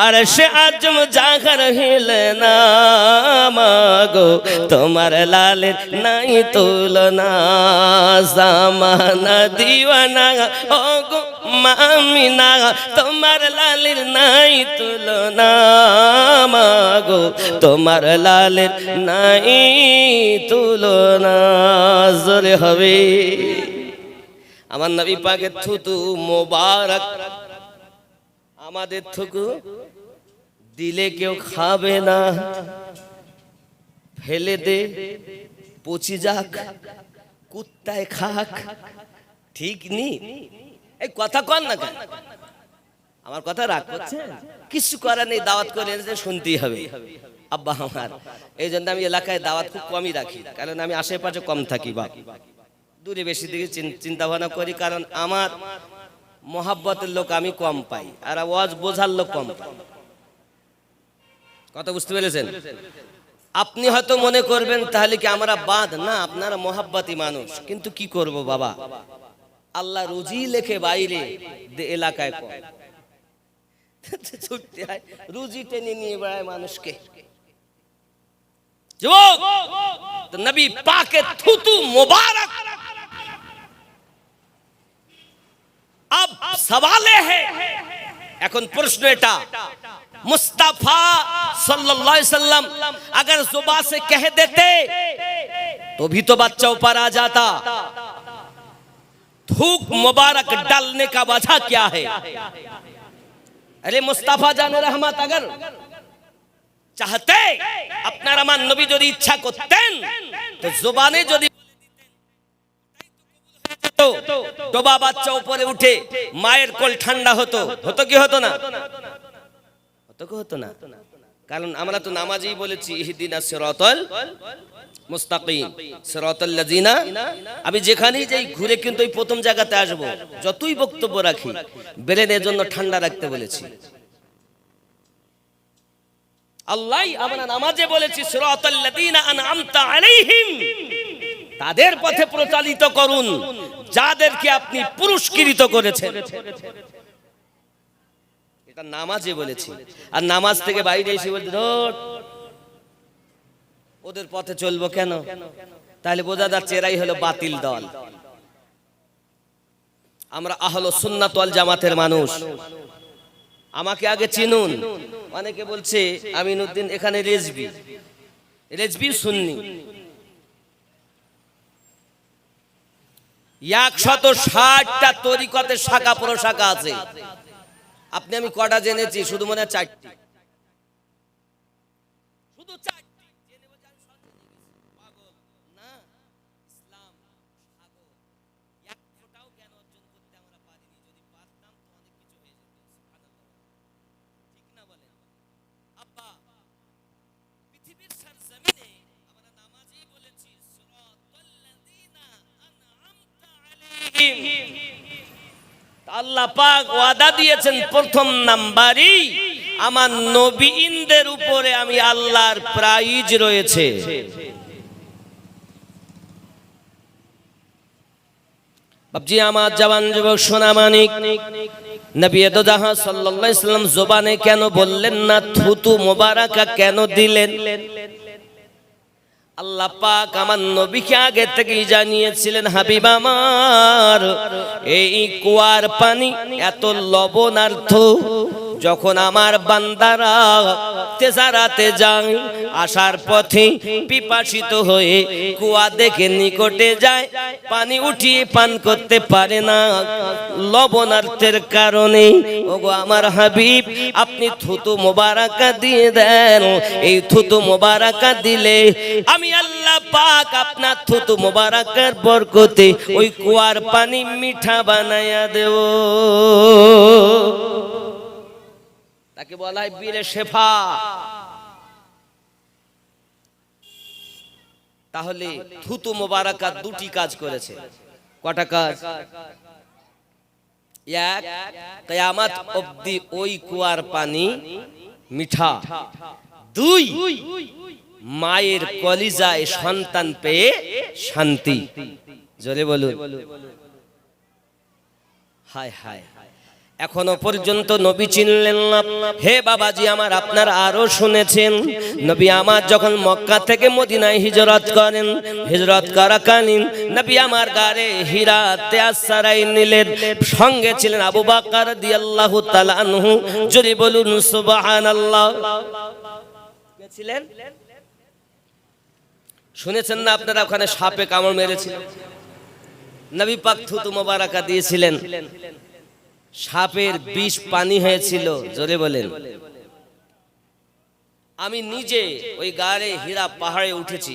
আর সে আজম জাগার হিলে না, মাগো তোমার লালের নাই তুলনা। জামানা দিওয়ানা ও গো মামিনা, তোমার লালের নাই তুলনা, মাগো তোমার লালের নাই তুলনা। জোরে হবে আমার নবী পাকের থুতু মোবারক, আমাদের থুকু দিলে কেউ খাবে না, ফেলে দে পচি যাক কুত্তায় খাক, ঠিক নি? এই কথা কন না কেন? আমার কথা রাগ করছে? কিছু করার নেই, দাওয়াত করে শুনতেই হবে আব্বা আমার। এই জন্য আমি এলাকায় দাওয়াত খুব কমই রাখি, কারণ আমি আশেপাশে কম থাকি বা দূরে বেশি দিকে চিন্তা ভাবনা করি, কারণ আমার মহাব্বতের লোক আমি কম পাই, আর ওয়াজ বোঝার লোক কম পাই। কথা বুঝতে পেরেছেন? আপনি হয়তো মনে করবেন তাহলে কি আমরা বাদ না, আপনারা মহাব্বতী মানুষ, কিন্তু কি করব বাবা, আল্লাহ রুজি লেখে বাইরে, এলাকায় কম ছুটতে হয়, রুজি টেনে নিয়ে বেড়ায় মানুষকে। যুবক, নবী পাকের থুতু মোবারক। अब सवाल है, এখন প্রশ্ন এটা, मुस्तफा सल्लल्लाहु अलैहि वसल्लम अगर जुबान से कह देते तो भी तो बच्चा ऊपर आ जाता, थूक मुबारक डालने का वजह क्या है? अरे मुस्तफा जाने रहमत अगर चाहते, अपना रमान नबी जो इच्छा करतें तो जुबाने जो डोबा বাচ্চা উপরে উঠে মায়ের কোল ঠান্ডা হতো, হতো কি হতো না? হতো কি হতো না? কারণ আমরা তো নামাজেই বলেছি ইহদিনাস সিরাতাল মুস্তাকিম সিরাতাল লাযিনা। আমি যেখানেই যাই ঘুরে কিন্তু ওই প্রথম জায়গাতে আসব, যতই বক্তব্য রাখি ব্রেনের জন্য ঠান্ডা রাখতে বলেছি। আল্লাহ আমরা নামাজে বলেছি সিরাতাল লাযিনা আনআমতা আলাইহিম, তাদের পথে প্রচালিত করুন যাদেরকে আপনি পুরস্কৃত করেছেন। এটা নামাজে বলেছি, আর নামাজ থেকে বাইরে এসে বলতে ওদের পথে চলবো কেন? তাহলে বোঝা যাচ্ছে এরাই হলো বাতিল দল। আমরা আহলে সুন্নাত ওয়াল জামাতের মানুষ, আমাকে আগে চিনুন। অনেকে বলছে আমিনউদ্দিন এখানে রেজবি, রেজবি সুন্নি, 160টা তরিকতের শাখা প্রশাখা আছে। আপনি আমি কটা জেনেছি? শুধু মনে হয় 4টি, শুধু 4টি জেনে বলছি আমি সব জেনে গেছি। পাগল না, ইসলাম সাগর, এক ফোঁটাও জ্ঞান অর্জন করতে আমরা পারিনি, যদি পারতাম তো অনেক কিছু হয়ে যেত। সুবহানাল্লাহ, ঠিক না বলেন আব্বা? পৃথিবীর সরজমিনে আমরা নামাজেই বলেছি সিরাতাল লাযিনা আনআমতা আলাইহিম। আল্লাহ পাক ওয়াদা দিয়েছেন প্রথম নাম্বারই আমার নবীদের উপরে আমি আল্লাহর প্রাইজ রয়েছে। বাপজি আমার জওয়ান যুবক সোনা মানিক, নবী দো জাহান সাল্লাল্লাহু আলাইহি ওয়াসাল্লাম জবানে কেন বললেন না, থুতু মোবারকা কেন দিলেন? আল্লাহ পাক আমার নবীকে আগে থেকেই জানিয়েছিলেন, হাবিব আমার এই কুয়ার পানি এত লবণার্থ, যখন আমার বান্দারা তেজারাতে যায়, আসার পথে পিপাসিত হয়ে কুয়া দেখে নিকটে যায়, পানি উঠিয়ে পান করতে পারে না লবণার্থের কারণে। ওগো আমার হাবিব, আপনি থুতু মোবারকা দিয়ে দেন। এই থুতু মোবারকা দিলে আমি আল্লাহ পাক আপনার থুতু মোবারকের বরকতে ওই কুয়ার পানি মিঠা বানায়া দেব। তাকে বলা হয় বীরে শেফা। তাহলে থুতু মোবারকা দুটি কাজ করেছে। কটা কাজ? এক, কিয়ামত অবধি ওই কুয়ার পানি মিঠা। দুই, মায়ের কলিজায় সন্তান পেয়ে শান্তি। জোরে বলুন। হায় হায়, এখনো পর্যন্ত নবী চিনলেন না। হে বাবাজি আমার, আপনারা আরো শুনেছেন, নবী আমার যখন মক্কা থেকে মদিনায় হিজরত করেন, হিজরত করাকালীন নবী আমার গারে হীরা তেয়াসারাই নিলেন। সঙ্গে ছিলেন আবু বকর রাদিয়াল্লাহু তাআলা আনহু। জোরে বলুন সুবহানাল্লাহ। কে ছিলেন? শুনেছেন না আপনারা? ওখানে সাপে কামড় মেরেছিল, নবী পাক থুতু মোবারকা দিয়েছিলেন, সাপের বিষ পানি হয়েছিল। জোরে বলেন। আমি নিজে ওই গারে হীরা পাহাড়ে উঠেছি,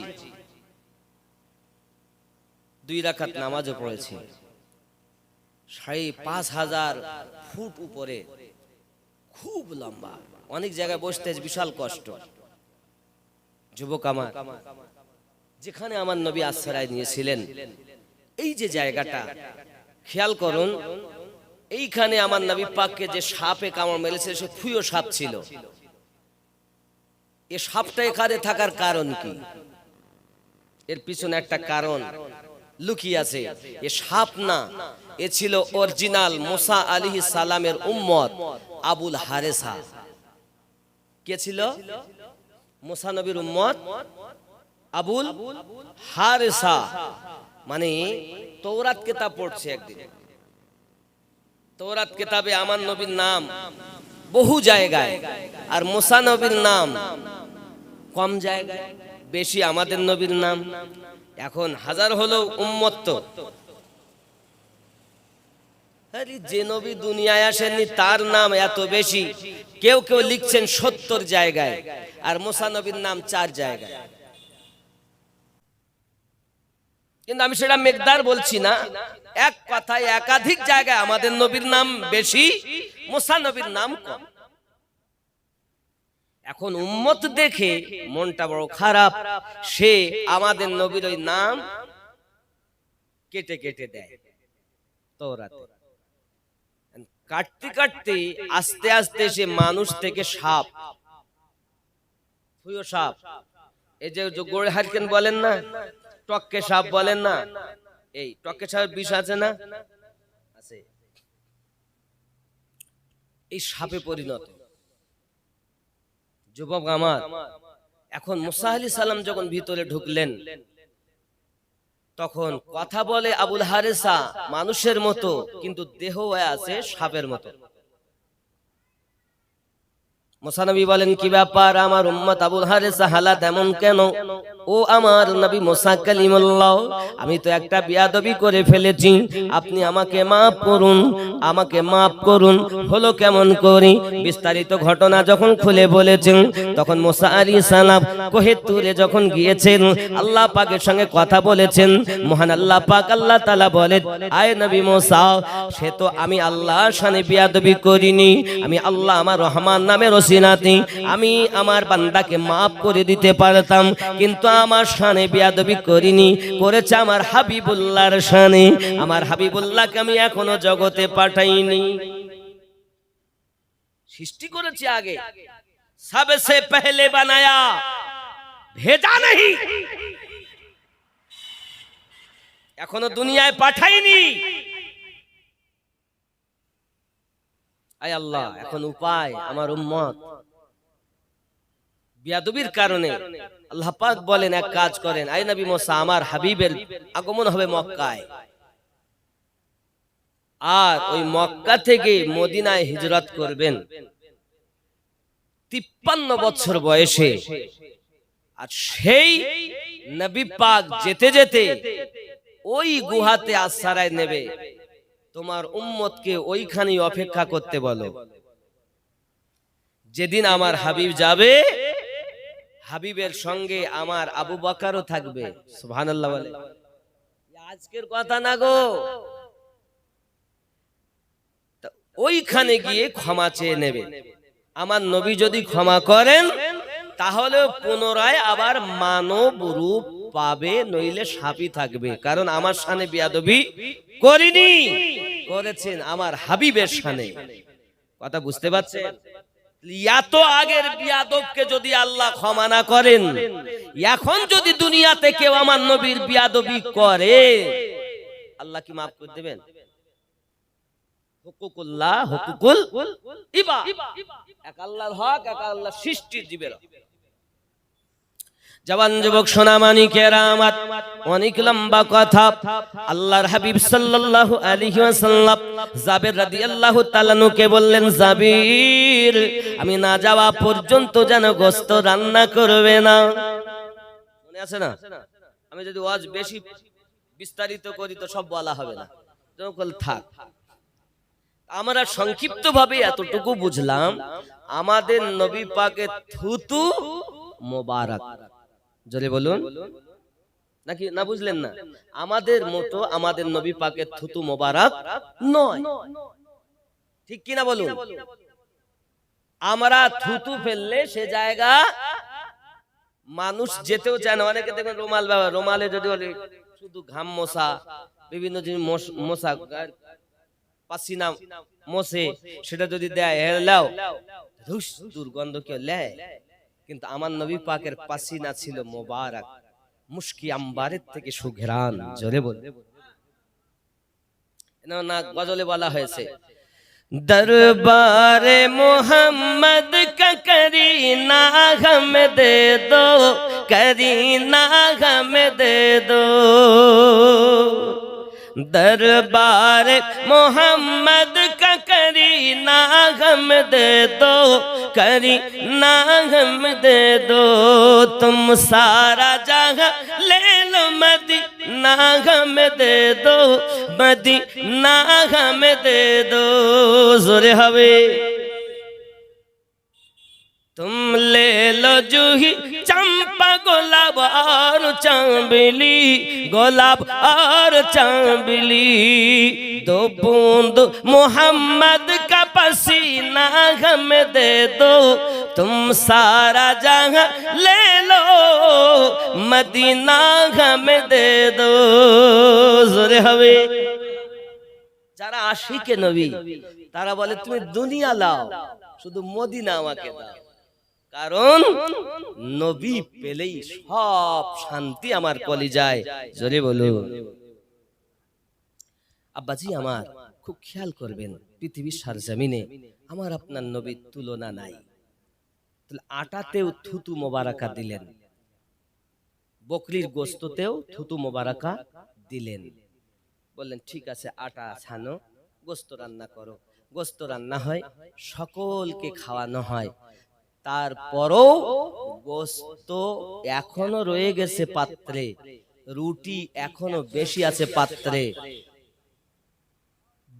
2 রাকাত নামাজও পড়েছি। 5,500 ফুট উপরে, খুব লম্বা, অনেক জায়গায় বসতে বিশাল কষ্ট। যুবক আমার, যেখানে আমার নবী আশ্রয় নিয়েছিলেন, এই যে জায়গাটা খেয়াল করুন, এইখানে আমার নবী পাককে যে সাপে কামড় মেরেছে সে ফুয়ো সাপ ছিল। এই সাপটা এখানে থাকার কারণ কি? এর পিছনে একটা কারণ লুকিয়ে আছে। এ সাপ না, এ ছিল অরিজিনাল মুসা আলাইহিস সালামের উম্মত আবুল হারেসা। কে ছিল? মুসা নবীর উম্মত আবুল হারেসা। মানে তৌরাত কিতাব পড়ছে একদিন, তৌরাত কিতাবে আমার নবীর নাম বহু জায়গায়, আর মুসা নবীর নাম কম জায়গায়, বেশি আমাদের নবীর নাম। এখন হাজার হলো উম্মত, তো আরে যে নবী দুনিয়ায় আসেননি তার নাম এত বেশি। কেউ কেউ লিখছেন 70 জায়গায়, আর মুসা নবীর নাম 4 জায়গায়। কিন্তু আমি সেটা মেকদার বলছি না, এক কথায় একাধিক জায়গায় আমাদের নবীর নাম বেশি, মুসা নবীর নাম কম। এখন উম্মত দেখে মনটা বড় খারাপ, সে আমাদের নবীর ওই নাম কেটে কেটে দেয় তওরাতে। কাটতে কাটতে আস্তে আস্তে সে মানুষ থেকে সাপ, ফুয়ো সাপ, এই যে গোড়ে হারকেন বলেন না, টক্কে সাপ বলেন না, এই টক্কে সাপের বিষ আছে না? আছে। এই সাপে পরিণত। যুবক আমার, এখন মুসা আলাইহিস সালাম যখন ভিতরে ঢুকলেন, তখন কথা বলে আবুল হারেসা মানুষের মতো, কিন্তু দেহ আছে সাপের মতো। মুসা নবী বলেন, কি ব্যাপার আমার উম্মত আবুল হারেসা হালাত এমন কেন? ও আমার নবী মুসা কালিমুল্লাহ, আমি তো একটা বিয়াদবি করে ফেলেছি, আপনি আমাকে মাফ করুন, আমাকে মাফ করুন। হলো কেমন করি? বিস্তারিত ঘটনা যখন খুলে বলেছেন, তখন মুসা আলাইহিস সালাম কোহে তুরে যখন গিয়েছেন, আল্লাহ পাকের সঙ্গে কথা বলেছেন। মহান আল্লাহ পাক আল্লাহ তাআলা বলে, আয় নবী মুসা, সে তো আমি আল্লাহর শানে বিয়াদবি করিনি, আমি আল্লাহ আমার রহমান নামের ওসিলাতে আমি আমার বান্দাকে মাফ করে দিতে পারতাম, কিন্তু আমার শানে বিয়াদবি করিনি, করেছে আমার হাবিবুল্লাহর শানে। আমার হাবিবুল্লাহকে আমি এখনো জগতে পাঠাইনি। সৃষ্টি করেছি আগে, সবসে পহলে বানায়া, ভেজা नहीं, এখনো দুনিয়ায় পাঠাইনি। আয় আল্লাহ, এখন উপায় আমার উম্মত বিয়াদবির কারণে আল্লাহ পাক বলেন, এক কাজ করেন, আয় নবী মুসা, আমার হাবিবের আগমন হবে মক্কায়, আর ওই মক্কা থেকে মদিনায় হিজরত করবেন। 53 বছর বয়সে। আর সেই নবী পাক যেতে যেতে ওই গুহাতে আশ্রয় নেবে, তোমার উম্মতকে ওইখানেই অপেক্ষা করতে বলো। যেদিন আমার হাবিব যাবে, হাবিবের সঙ্গে আমার আবু বকরও থাকবে। সুবহানাল্লাহ বলে, আজকের কথা না গো। ওইখানে গিয়ে ক্ষমা চেয়ে নেবে। আমার নবী যদি ক্ষমা করেন তাহলে পুনরায় আবার মানব রূপ পাবে, নইলে সাপই থাকবে। কারণ আমার শানে বিয়াদবি করিনি, করেছেন আমার হাবিবের শানে। কথা বুঝতে পারছেন? এত আগের বিয়াদবকে যদি আল্লাহ ক্ষমা না করেন, এখন যদি দুনিয়াতে কেউ আমার নবীর বিয়াদবি করে, আল্লাহ কি মাফ করে দেবেন? হুকুকুল্লাহ হুকুকুল ইবাদ, এক আল্লাহর হক, এক আল্লাহর সৃষ্টির জীবের। জওয়ান যুবক সোনামানি কেরামাত, অনেক লম্বা কথা। আল্লাহর হাবিব সাল্লাল্লাহু আলাইহি ওয়াসাল্লাম জাবির রাদিয়াল্লাহু তাআলা নুকে বললেন, জাবির আমি না যাওয়া পর্যন্ত যেন গোশত রান্না করবে না। মনে আছে না? আমি যদি ওয়াজ বেশি বিস্তারিত করি তো সব বলা হবে না, যখন থাক। আমরা সংক্ষিপ্ত ভাবে এতটুকু বুঝলাম, আমাদের নবী পাকের থুতু মোবারক। জোরে বলুন, নাকি না বুঝলেন না? আমাদের মতো আমাদের নবী পাকের থুতু মোবারক নয়, ঠিক কি না বলুন? আমরা থুতু ফেললে সে জায়গা মানুষ যেতেও চায় না। অনেকে দেখবেন রুমাল ব্যবহার, রুমালে যদি শুধু ঘাম মোছা, বিভিন্ন জিনিস মোছা, পাসিনা মোছে, সেটা যদি দেয় হেলাও দুর্গন্ধ কেউ লেয়। কিন্তু আমার নবী পাকের পাসিনা ছিল মোবারক, মুশকি আম্বারের থেকে সুঘ্রাণ। জোরে বল না, গজলে বলা হয়েছে, দরবারে মোহাম্মদ কা করিনা গম দে দো, করিনা গম দে দো। दरबार मोहम्मद का करीना गम दे दो, करीना गम दे दो। तुम सारा जहां ले लो, मदीना गम दे दो, मदीना गम दे दो। जोरे हवे तुम ले लो जूही चंपा गुलाब और चांबली, गुलाब और चांबली। दो बूंद मोहम्मद का पसीना हम दे दो, तुम सारा जहां ले लो, मदीना हम दे दो। जोरे हवे যারা আশিকে নবী তারা বলে তুমি দুনিয়া লাও, শুধু মদিনা আমাকে দাও। কারণ নবী পেলেই সব শান্তি আমার কলিজায়। জোরে বলুন। আব্বাজি আমার খুব খেয়াল করবেন, পৃথিবীর সারজমিনে আমার আপনার নবীর তুলনা নাই। তাহলে আটাতেও থুতু মোবারকা দিলেন, বকরির গোশতেও থুতু মোবারকা দিলেন। বললেন ঠিক আছে, আটা ছানো, গোশত রান্না করো। গোশত রান্না হয়, সকলকে খাওয়ানো হয়। তারপরও গোশত এখনো রয়ে গেছে পাত্রে, রুটি এখনো বেশি আছে পাত্রে।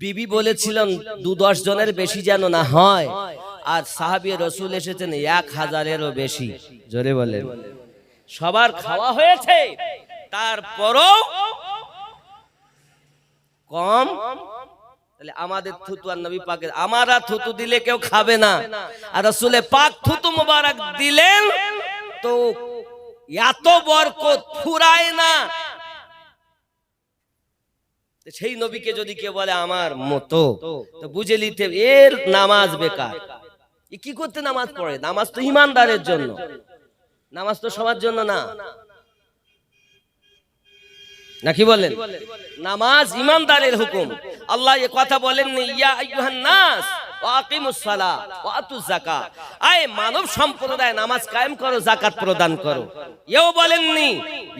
বিবি বলেছিলেন 2-10 জনের বেশি যেন না হয়। আর সাহাবী রাসূল এসেছেন 1000-এরও বেশি। জোরে বলেন। সবার খাওয়া হয়েছে, তারপরও কম। তাহলে আমাদের থুতু আর নবী পাকের, আমারা থুতু দিলে কেউ খাবে না, আর রাসূলে পাক থুতু মোবারক দিলেন তো এত বরকত ফুরায় না। সেই নবীকে যদি কেউ বলে আমার মতো, তো বুঝে নিতে এর নামাজ বেকার। এ কি করতে নামাজ পড়ে? নামাজ তো ঈমানদারের জন্য, নামাজ তো সবার জন্য না, নাকি বলেন? নামাজ ঈমানদারের হুকুম। আল্লাহ এই কথা বলেননি, ইয়া আইয়ুহান নাস ওয়াকিমুস সালাহ ওয়া আতুজ যাকাত, আয় মানব সম্প্রদায় নামাজ কায়েম করো, যাকাত প্রদান করো। এও বলেননি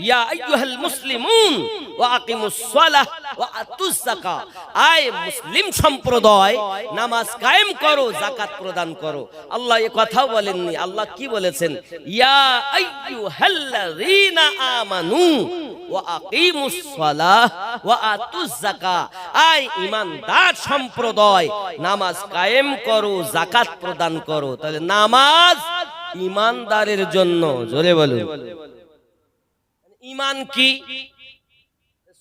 ইয়া আইয়ুহাল মুসলিমুন ওয়া আকিমুস সালাহ ওয়া আতুজ যাকাত, আয় মুসলিম সম্প্রদায় নামাজ কায়েম করো, যাকাত প্রদান করো। আল্লাহ এই কথাও বলেননি, আল্লাহ কি বলেছেন? ইয়া আইয়ুহাল্লাযীনা আমানু ওয়া আকিমুস সালাহ ওয়া আতুজ যাকাত, আয় ঈমানদার সম্প্রদায় নামাজ কায়েম করো, যাকাত প্রদান করো। তাহলে নামাজ ঈমানদারের জন্য, জোরে বলুন। ঈমান কি?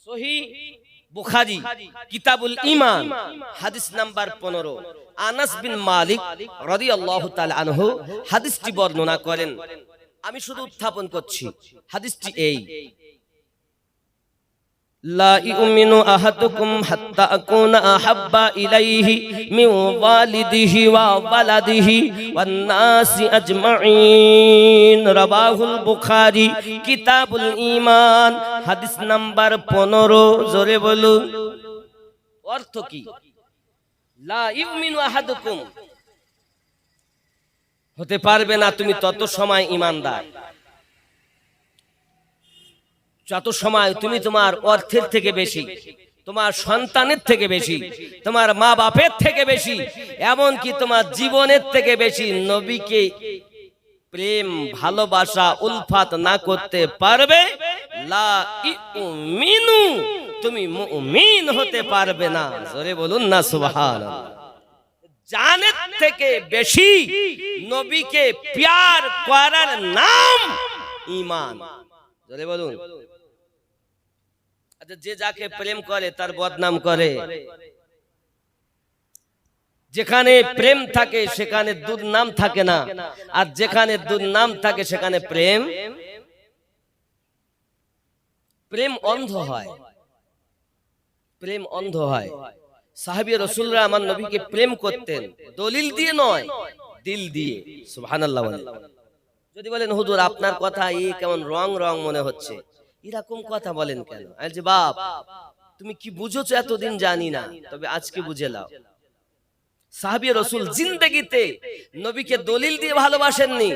সহিহ বুখারী কিতাবুল ঈমান হাদিস নাম্বার 15, আনাস বিন মালিক রাদিয়াল্লাহু তাআলা আনহু হাদিসটি বর্ণনা করেন। আমি শুধু উত্থাপন করছি। হাদিসটি এই: লা ইউমিনু আহাদুকুম হাত্তা আকুনা আহাব্বা ইলাইহি মিন ওয়ালিদিহি ওয়া ওয়ালাদিহি ওয়ান নাসি আজমাইন, রাবাহুল বুখারী কিতাবুল ঈমান হাদিস নাম্বার 15। জোরে বলুন। অর্থ কি? লা ইউমিনু আহাদুকুম, হতে পারবে না তুমি তত সময় ঈমানদার যত সময় তুমি তোমার অর্থের থেকে বেশি, তোমার সন্তানের থেকে বেশি, তোমার মা বাপের থেকে বেশি, এমনকি তোমার জীবনের থেকে বেশি নবীকে প্রেম ভালোবাসা উলফাত না করতে পারবে, লা ইউমিনু, তুমি মুমিন হতে পারবে না। জোরে বলুন না সুবহানাল্লাহ। জানের থেকে বেশি নবীকে প্যার করার নাম ঈমান। জোরে বলুন। আচ্ছা, যে যাকে প্রেম করে তার বদনাম করে। যেখানে প্রেম থাকে সেখানে দুর্নাম থাকে না, আর যেখানে দুর্নাম থাকে সেখানে প্রেম অন্ধ হয়, প্রেম অন্ধ হয়। সাহাবী রাসূলরা আমার নবীকে প্রেম করতেন, দলিল দিয়ে নয়, দিল দিয়ে। সুবহানাল্লাহ। যদি বলেন হুজুর আপনার কথা এই কেমন রং রং মনে হচ্ছে, এরকম কথা বলেন কেন? যে বাপ তুমি কি বুঝেছো এতদিন জানি না, তবে আজকে বুঝে নাও। সাহাবী রাসূল জিন্দেগিতে নবীকে দলিল দিয়ে ভালোবাসেননি।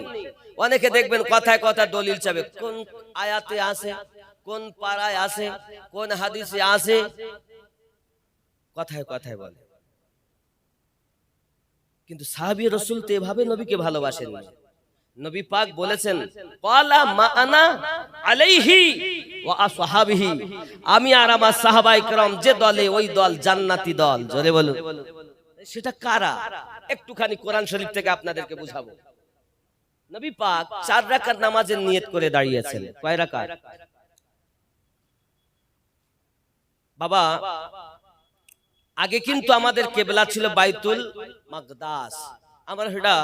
অনেকে দেখবেন কথায় কথা দলিল চাবে, কোন আয়াতে আছে, কোন পারায় আছে, কোন হাদিসে আছে, কথায় কথায় বলে। কিন্তু সাহাবী রাসূল তো এভাবে নবীকে ভালোবাসেননি। নবী পাক বলেছেন, ক্বালা মা আনা আলাইহি ওয়া আসহাবিহি, আমি আর আমার সাহাবায়ে কেরাম যে দলে, ওই দল জান্নাতি দল। জোরে বলুন। সেটা কারা? একটুখানি কোরআন শরীফ থেকে আপনাদেরকে বুঝাবো। নবী পাক 4 রাকাত নামাজের নিয়ত করে দাঁড়িয়েছেন। কয় রাকাত? বাবা, আগে কিন্তু আমাদের কিবলা ছিল বাইতুল মাকদাস। আমরা সেটা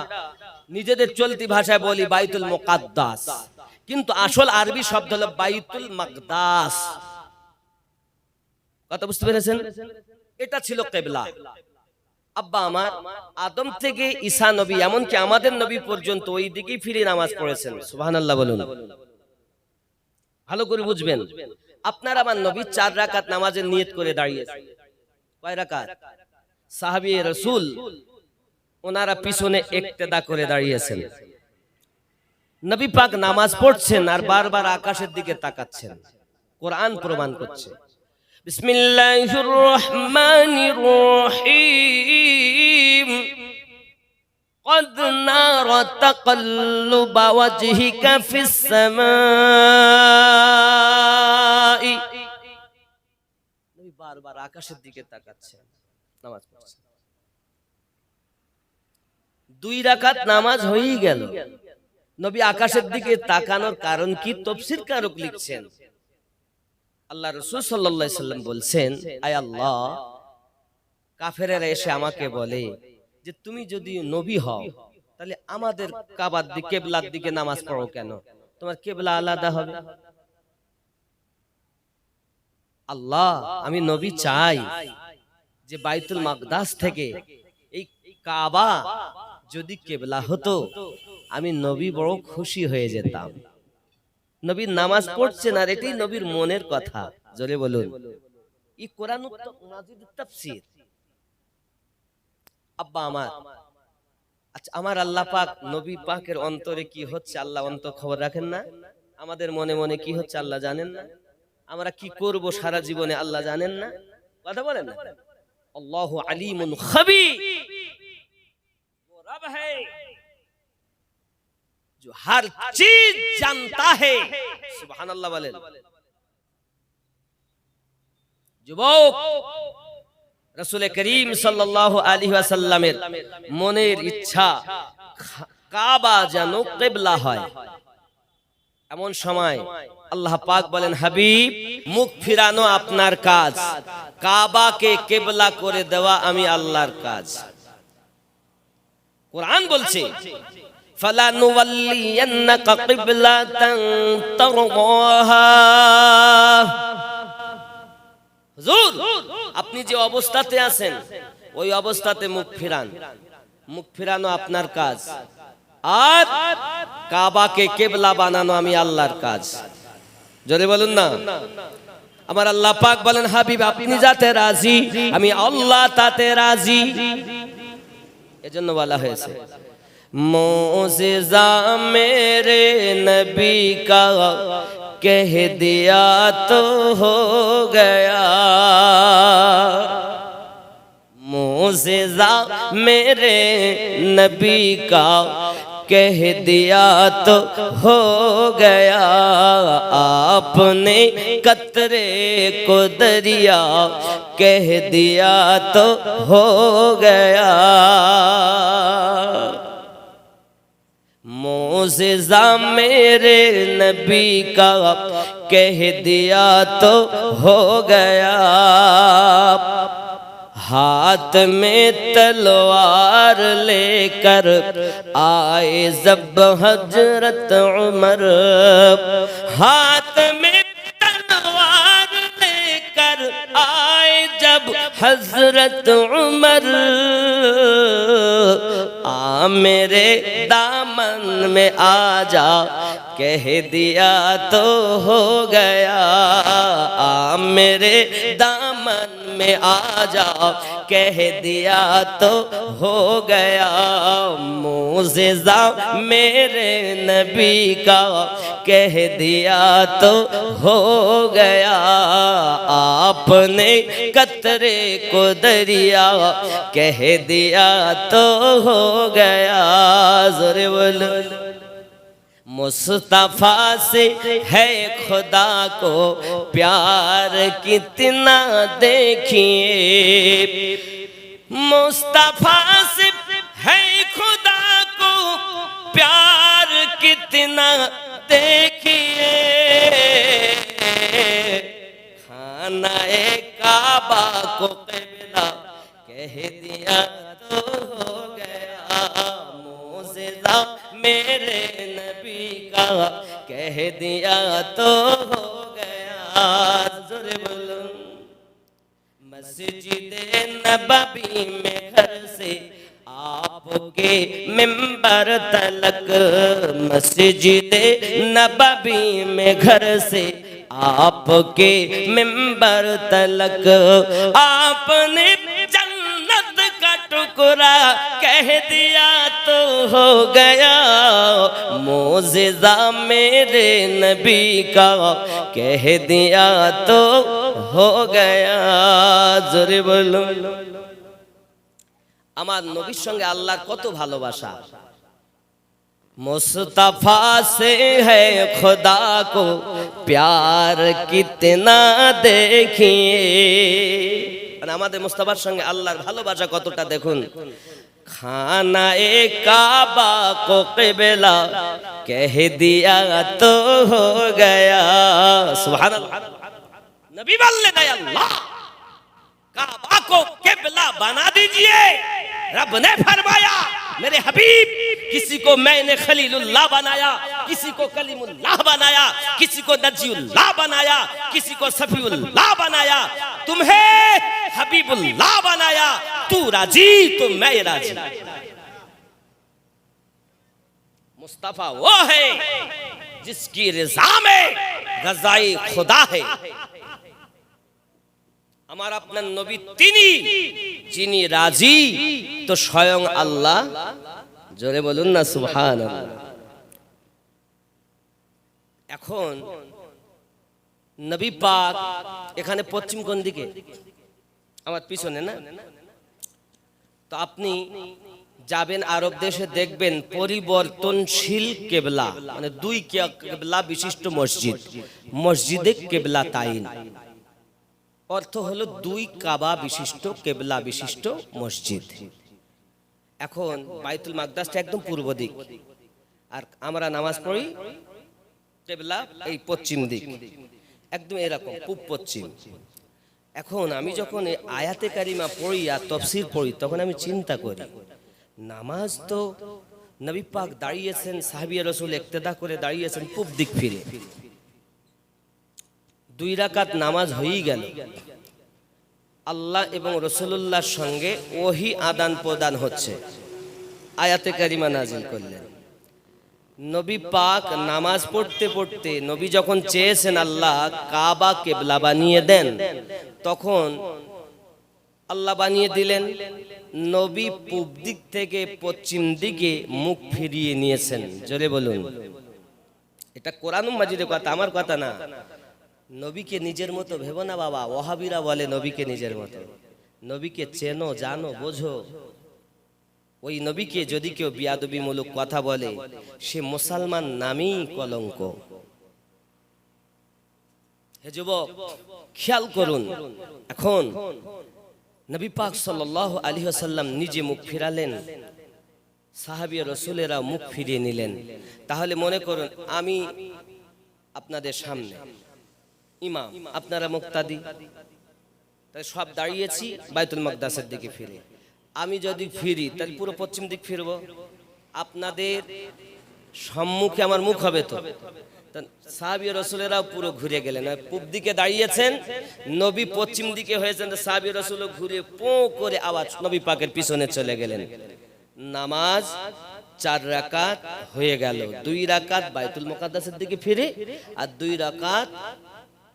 নিজেদের চলতি ভাষায় বলি বাইতুল মুকাদ্দাস, কিন্তু আসল আরবি শব্দ হলো বাইতুল মাকদাস। কথা বুঝতে পেরেছেন? এটা ছিল কিবলা। আব্বা আমার আদম থেকে ঈসা নবী, এমনকি আমাদের নবী পর্যন্ত ওই দিকেই ফিরে নামাজ পড়েছেন। সুবহানাল্লাহ বলুন। ভালো করে বুঝবেন। আপনার আমার নবী 4 রাকাত নামাজের নিয়ত করে দাঁড়িয়েছেন। কয় রাকাত? সাহাবী রাসূল ওনারা পিছনে ইক্তেদা করে দাঁড়িয়েছেন। নবী পাক নামাজ পড়ছেন আর বারবার আকাশের দিকে তাকাচ্ছেন। কোরআন প্রমাণ করছে। বিসমিল্লাহির রহমানির রহিম। قد نرى تقلب وجهك في السماء, নবী বারবার আকাশের দিকে তাকাচ্ছেন, নামাজ পড়ছেন। 2 রাকাত নামাজ হয়েই গেল। নবী আকাশের দিকে তাকানোর কারণ কি? তাফসীর কারক লিখছেন, আল্লাহ রাসূল সাল্লাল্লাহু আলাইহি সাল্লাম বলছেন, আয় আল্লাহ, কাফেরেরা এসে আমাকে বলে যে তুমি যদি নবী হও তাহলে আমাদের কাবার দিকে, কিবলার দিকে নামাজ পড়ো কেন? তোমার কিবলা আলাদা হবে। আল্লাহ, আমি নবী চাই যে বাইতুল মাকদাস থেকে এই কাবা যদি কিবলা হতো, আমি নবী বড় খুশি হয়ে যেতাম। নবী নামাজ পড়ছেন আর এটাই নবীর মনের কথা। জোরে বলুন। এই কোরআন মাজিদের তাফসীর। আব্বা আমার, আচ্ছা আমার আল্লাহ পাক নবী পাকের অন্তরে কি হচ্ছে আল্লাহ অন্তর খবর রাখেন না? আমাদের মনে মনে কি হচ্ছে আল্লাহ জানেন না? আমরা কি করব সারা জীবনে আল্লাহ জানেন না? কথা বলেন না? আল্লাহু আলিমুন খবীর, वो रब है जो हर चीज जानता है। सुभान अल्लाह বলেন। যুবক, রাসূল করিম সাল্লাল্লাহু আলাইহি ওয়াসাল্লামের মনের ইচ্ছা কাবা যেন কিবলা হয়। এমন সময় আল্লাহ পাক বলেন, হাবিব, মুখ ফিরানো আপনার কাজ, কাবাকে কিবলা করে দেওয়া আমি আল্লাহর কাজ। কুরআন বলছে, ফালানুওয়াল্লিয়ান্নাকা কিবলাতান তারদাহা। হুজুর, আপনি যে অবস্থাতে আছেন ওই অবস্থাতে মুখ ফিরান। মুখ ফিরানো আপনার কাজ, আর কাবাকে কিবলা বানানো আমি আল্লাহর কাজ। জোরে বলুন না। আমার আল্লাহ পাক বলেন, হাবিব, আপনি যাতে রাজি আমি আল্লাহ তাতে রাজি। এজন্য বলা হয়েছে, मोज़िज़ा मेरे नबी का कह दिया तो हो गया, मोज़िज़ा मेरे नबी का कह दिया तो हो गया, आपने कतरे को दरिया कह दिया तो हो गया। मोज़िज़ा मेरे नबी का कह दिया तो हो गया, हाथ में तलवार लेकर आए जब हजरत उमर, हाथ में तलवार लेकर आए जब हजरत उमर, आ मेरे दामन में आ जा कह दिया तो हो गया, आ मेरे दामन में आ जा कह दिया तो हो गया। मोज़िज़ा मेरे नबी का कह दिया तो हो गया, आपने कतरे को दरिया कह दिया तो हो गया। ज़ोरे बोलो। मुस्तफा से है खुदा को प्यार कितना देखिए, मुस्तफा से है खुदा को प्यार कितना देखिए, खानाए काबा को क़िबला कह दिया तो हो गया, मोज़िज़ा मेरे नबी का कह दिया तो हो गया। ज़ोरे बोलो। मस्जिदे नबवी में घर से आपके मिंबर तलक, मस्जिदे नबवी में घर से आपके मिंबर तलक, आपने जन्नत का टुकड़ा कह दिया तो हो गया, मोज़िज़ा मेरे नबी का कह दिया तो हो गया। जोरे बोलो। আমার নবীর সঙ্গে আল্লাহর কত ভালোবাসা। मुस्तफा से है खुदा को प्यार कितना देखिए, আমাদের মুস্তাফার সঙ্গে আল্লাহর ভালোবাসা কতটা দেখুন। खानाए काबा को क़िबला कह दिया तो हो गया। सुभान अल्लाह। नबी बोललेন, अल्लाह काबा को किबला बना दीजिए। रब ने फरमाया, मेरे हबीब, किसी को मैंने खलीलुल्लाह बनाया, किसी को कलीमुल्लाह बनाया, किसी को नजीउल्लाह बनाया, किसी को सफीउल्लाह बनाया, तुम्हें हबीबुल्लाह बनाया। तू राजी तो मैं राजी। मुस्तफा वो है जिसकी रज़ा में रज़ाए खुदा है। আমার আপনার নবী তিনি যিনি রাজি তো স্বয়ং আল্লাহ। জোরে বলুন না সুবহানাল্লাহ। এখন নবী পাক এখানে পশ্চিম কোন দিকে? আমার পিছনে না? তো আপনি যাবেন আরব দেশে, দেখবেন পরিবর্তনশীল কেবলা, মানে দুই কেবলা বিশিষ্ট মসজিদ, মসজিদে কেবলা তাইন, অর্থ হলো দুই কাবা বিশিষ্ট কেবলা বিশিষ্ট মসজিদ। এখন বাইতুল মাকদাসটা একদম পূর্ব দিক, আর আমরা নামাজ পড়ি কেবলা এই পশ্চিম দিক, একদম এরকম পূব পশ্চিম। এখন আমি যখন এই আয়াতে কারিমা পড়ি আর তাফসীর পড়ি, তখন আমি চিন্তা করি, নামাজ তো নবী পাক দাঁড়িয়েছেন, সাহাবী রাসূল ইক্তেদা করে দাঁড়িয়েছেন পূব দিক ফিরে, 2 রাকাত নামাজ হয়েই গেল। আল্লাহ এবং রাসূলুল্লাহর সঙ্গে ওহী আদান প্রদান হচ্ছে, আয়াতে কারিমা নাজিল করলেন। নবী পাক নামাজ পড়তে পড়তে নবী যখন চেয়েছেন আল্লাহ কাবা কেবলা বানিয়ে দেন, তখন আল্লাহ বানিয়ে দিলেন। নবী পূব দিক থেকে পশ্চিম দিকে মুখ ফিরিয়ে নিয়েছেন। জোরে বলুন, এটা কোরআন মাজিদের কথা, আমার কথা না। নবীকে নিজের মতো ভেবো না বাবা। ওয়াহাবিরা বলে নবীকে নিজের মতো। নবীকে চেনো, জানো, বোঝো। ওই নবীকে যদি কেউ বিয়াদবিমূলক কথা বলে, সে মুসলমান নামেই কলঙ্ক। হে যুবক, খেয়াল করুন, এখন নবী পাক সাল্লাল্লাহু আলাইহি ওয়াসাল্লাম নিজে মুখ ফিরালেন, সাহাবী রাসূলেরা মুখ ফিরিয়ে নিলেন। তাহলে মনে করুন আমি আপনাদের সামনে ইমাম, আপনারা মুক্তাদি, তাই সব দাঁড়িয়েছি বাইতুল মাকদাসের দিকে ফিরে। আমি যদি ফিরি তাহলে পুরো পশ্চিম দিক ফিরবো, আপনাদের সম্মুখে আমার মুখ হবে। তো সাহাবী রাসূলেরাও পুরো ঘুরে গেলেন, পূব দিকে দাঁড়িয়েছেন, নবী পশ্চিম দিকে হয়েছেন, সাহাবী রাসূলও ঘুরে পো করে আওয়াজ নবী পাকের পিছনে চলে গেলেন। নামাজ 4 রাকাত হয়ে গেল, 2 রাকাত বাইতুল মুকাদ্দাসের দিকে ফিরে, আর 2 রাকাত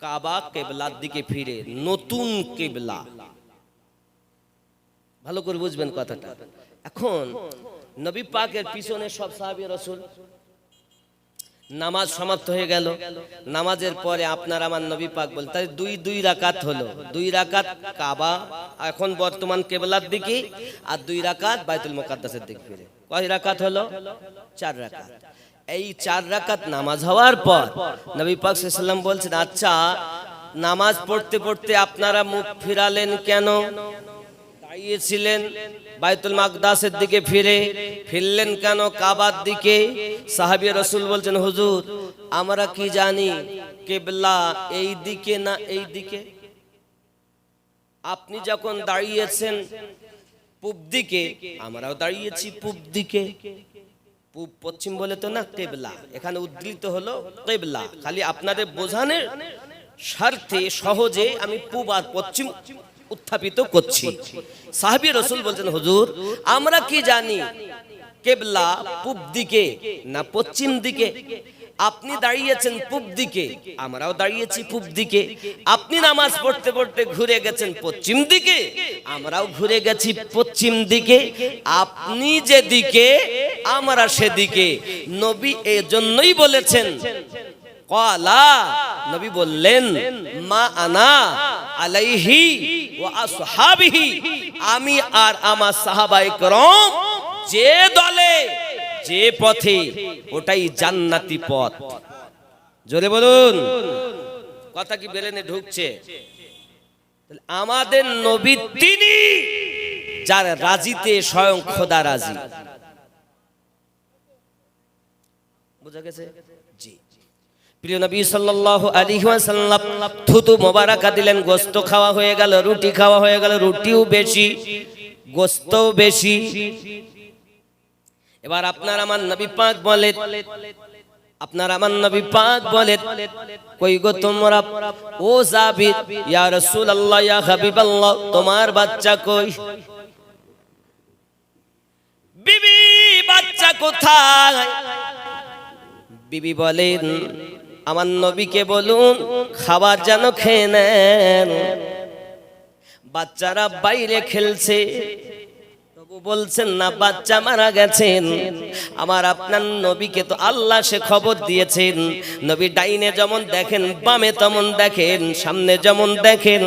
কাবা কিবলার দিকে ফিরে, নতুন কিবলা। ভালো করে বুঝবেন কথাটা। এখন নবী পাকের পিছনে সব সাহাবী রাসূল, নামাজ সমাপ্ত হয়ে গেল। নামাজের পরে আপনার আমার নবী পাক বলেন, তাই 2 রাকাত হলো, 2 রাকাত কাবা এখন বর্তমান কিবলার দিকে, আর 2 রাকাত বাইতুল মুকাদ্দাসের দিকে ফিরে। কয় রাকাত হলো? 4 রাকাত। এই 4 রাকাত নামাজ হওয়ার পর নবী পাক সাল্লাল্লাহু আলাইহি ওয়াসাল্লাম বলছেন, আচ্ছা নামাজ পড়তে পড়তে আপনারা মুখ ফিরালেন কেন? দাঁড়িয়েছিলেন বাইতুল মাকদাসের দিকে ফিরলেন কেন কাবার দিকে? সাহাবী রাসূল বলছেন, হুজুর আমরা কি জানি কিবলা এই দিকে না এই দিকে? আপনি যখন দাঁড়িয়েছেন পূব দিকে, আমরাও দাঁড়িয়েছি পূব দিকে। পূব পশ্চিম বলে তো না, কিবলা এখানে উদ্ধৃত হলো কিবলা। খালি আপনাদের বোঝানোর স্বার্থে সহজে আমি পূব আর পশ্চিম উত্থাপিত করছি। সাহাবী রাসূল বলছেন, হুজুর আমরা কি জানি কিবলা পূব দিকে না পশ্চিম দিকে? আপনি দাঁড়িয়েছেন পূব দিকে, আমরাও দাঁড়িয়েছি পূব দিকে। আপনি নামাজ পড়তে পড়তে ঘুরে গেছেন পশ্চিম দিকে, আমরাও ঘুরে গেছি পশ্চিম দিকে। আপনি যেদিকে আমরা সেদিকে। নবী এজন্যই বলেছেন, ক্বালা, নবী বললেন, মা আনা আলাইহি ওয়া আসহাবিহি, আমি আর আমার সাহাবায়ে কেরাম যে দলে যে পথে, ওটাই জান্নাতি পথ। জোরে বলুন, কথা কি বেরেনে ঢুকছে? আমাদের নবী তিনি যার রাজিতে স্বয়ং খোদা রাজি। বুঝা গেছে? জি। প্রিয় নবী সাল্লাল্লাহু আলাইহি ওয়াসাল্লাম থুতু মোবারকা দিলেন, গোশত খাওয়া হয়ে গেল, রুটি খাওয়া হয়ে গেল, রুটিও বেশি গোশতও বেশি। এবার আপনার আমার নবী পাক বলে, কই গো তোমরা? ও যাবিত, ইয়া রাসূলুল্লাহ, ইয়া হাবিবাল্লাহ, তোমার বাচ্চা কই? বিবি বাচ্চা কোথায়? বিবি বলেন, আমার নবীকে বলুন খাবার যেন খেয়ে নেন, বাচ্চারা বাইরে খেলছে। তবু বলছেন না বাচ্চা মারা গেছেন, আমার আপনার নবীকে তো আল্লাহ সে খবর দিয়েছেন। নবী ডাইনে যেমন দেখেন, বামে তেমন দেখেন, সামনে যেমন দেখেন,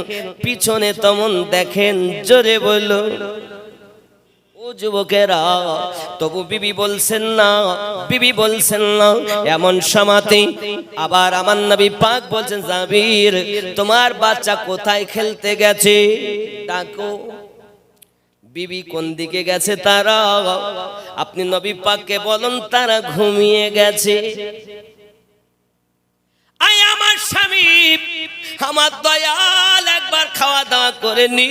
পিছনে তেমন দেখেন। জোরে বলো ও যুবকেরা। তবু বিবি বলছেন না, বিবি বলছেন না। এমন সময়তে আবার আমার নবী পাক বলছেন, জাবির তোমার বাচ্চা কোথায় খেলতে গেছে, ডাকো। বিবি কোন দিকে গেছে তারা? আপনি নবী পাককে বলুন তারা ঘুমিয়ে গেছে। আই আমার স্বামী, আমার দয়াল একবার খাওয়া দাওয়া করে নি,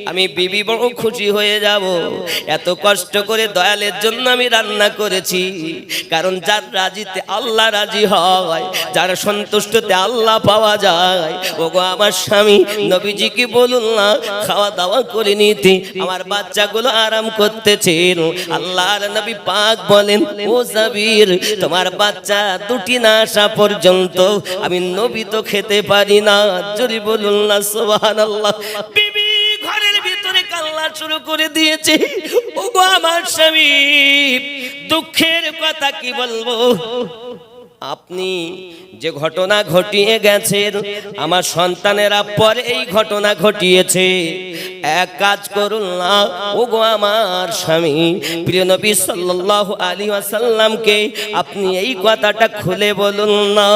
আমি বিবি বড় খুশি হয়ে যাব। এত কষ্ট করে দয়ালের জন্য আমি রান্না করেছি, কারণ যার রাজিতে আল্লাহ রাজি হয়, যার সন্তুষ্টতে আল্লাহ পাওয়া যায়। ওগো আমার স্বামী, নবীজিকে বলুন না খাওয়া দাওয়া করে নিতে, আমার বাচ্চাগুলো আরাম করতেছেন। আল্লাহর নবী পাক বলেন, ও জাবির তোমার বাচ্চা দুটি না আসা পর্যন্ত আমি নবী তো খেতে পারি না। জোরে বলুন না সুবহানাল্লাহ। বিবি ঘরের ভিতরে কান্না শুরু করে দিয়েছে। ওগো আমার স্বামী, দুঃখের কথা কি বলবো। আপনি যে ঘটনা ঘটিয়ে গেছেন, আমার সন্তানেরা পরে এই ঘটনা ঘটিয়েছে। এক কাজ করুন না ওগো আমার স্বামী, প্রিয় নবী সাল্লাল্লাহু আলাইহি ওয়াসাল্লামকে আপনি এই কথাটা খুলে বলুন না।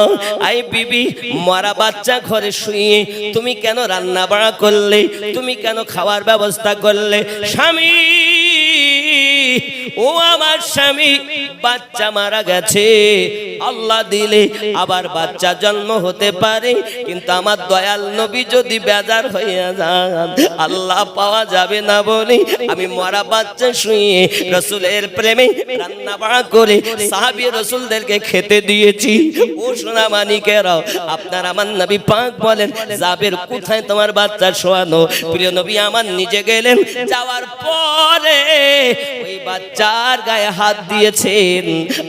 আই বিবি, মরা বাচ্চা ঘরে শুয়ে তুমি কেন রান্না বাড়া করলে, তুমি কেন খাওয়ার ব্যবস্থা করলে? স্বামী, ও আমার স্বামী, বাচ্চা মারা গেছে, আল্লাহ দিলে আবার বাচ্চা জন্ম হতে পারে, কিন্তু আমার দয়াল নবী যদি বেজার হয়ে যান, আল্লাহ পাওয়া যাবে না বলে আমি মরা বাচ্চা শুয়ে রাসূলের প্রেমে রান্না বাড়া করে সাহাবী রাসূলদেরকে খেতে দিয়েছি। ও সোনা মানিকেরা, আপনার আমার নবী পাক বলেন, জাবের কোথায় তোমার বাচ্চা শোয়ানো? প্রিয় নবী আমার নিজে গেলেন, যাওয়ার পরে ওই বাচ্চার গায়ে হাত দিয়েছেন।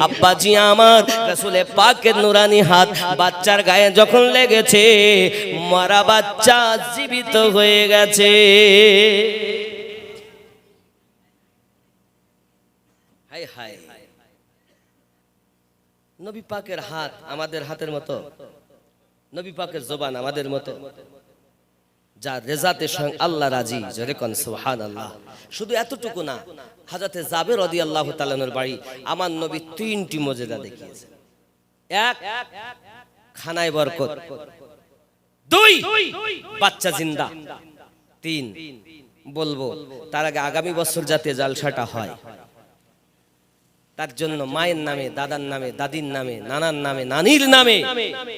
আব্বাজি আমার, রাসূলে পাকের নুরানি হাত বাচ্চার গায়ে যখন লেগেছে, মরা বাচ্চা জীবিত হয়ে গেছে। হায় হায়, নবী পাকের হাত আমাদের হাতের মতো, নবী পাকের জবান আমাদের মতো, যার রেজাতে স্বয়ং আল্লাহ রাজি। জোরে কোন সুবহানাল্লাহ। শুধু এতটুকু না, হযরতে জাবের রাদিয়াল্লাহু তাআলা আনহুর বাড়ি আমার নবী তিনটি মুজিজা দেখিয়েছেন। এক, খানায় বরকত। দুই, বাচ্চা জিন্দা। তিন, বলবো তার আগে আগামী বছর যাতে জালসাটা হয়, তার জন্য মায়ের নামে, দাদার নামে, দাদির নামে, নানার নামে, নানির নামে,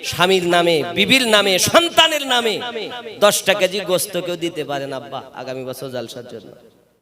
স্বামীর নামে, বিবির নামে, সন্তানের নামে 10টা কেজি গোশত কেউ দিতে পারেন আব্বা আগামী বছর জালসার জন্য।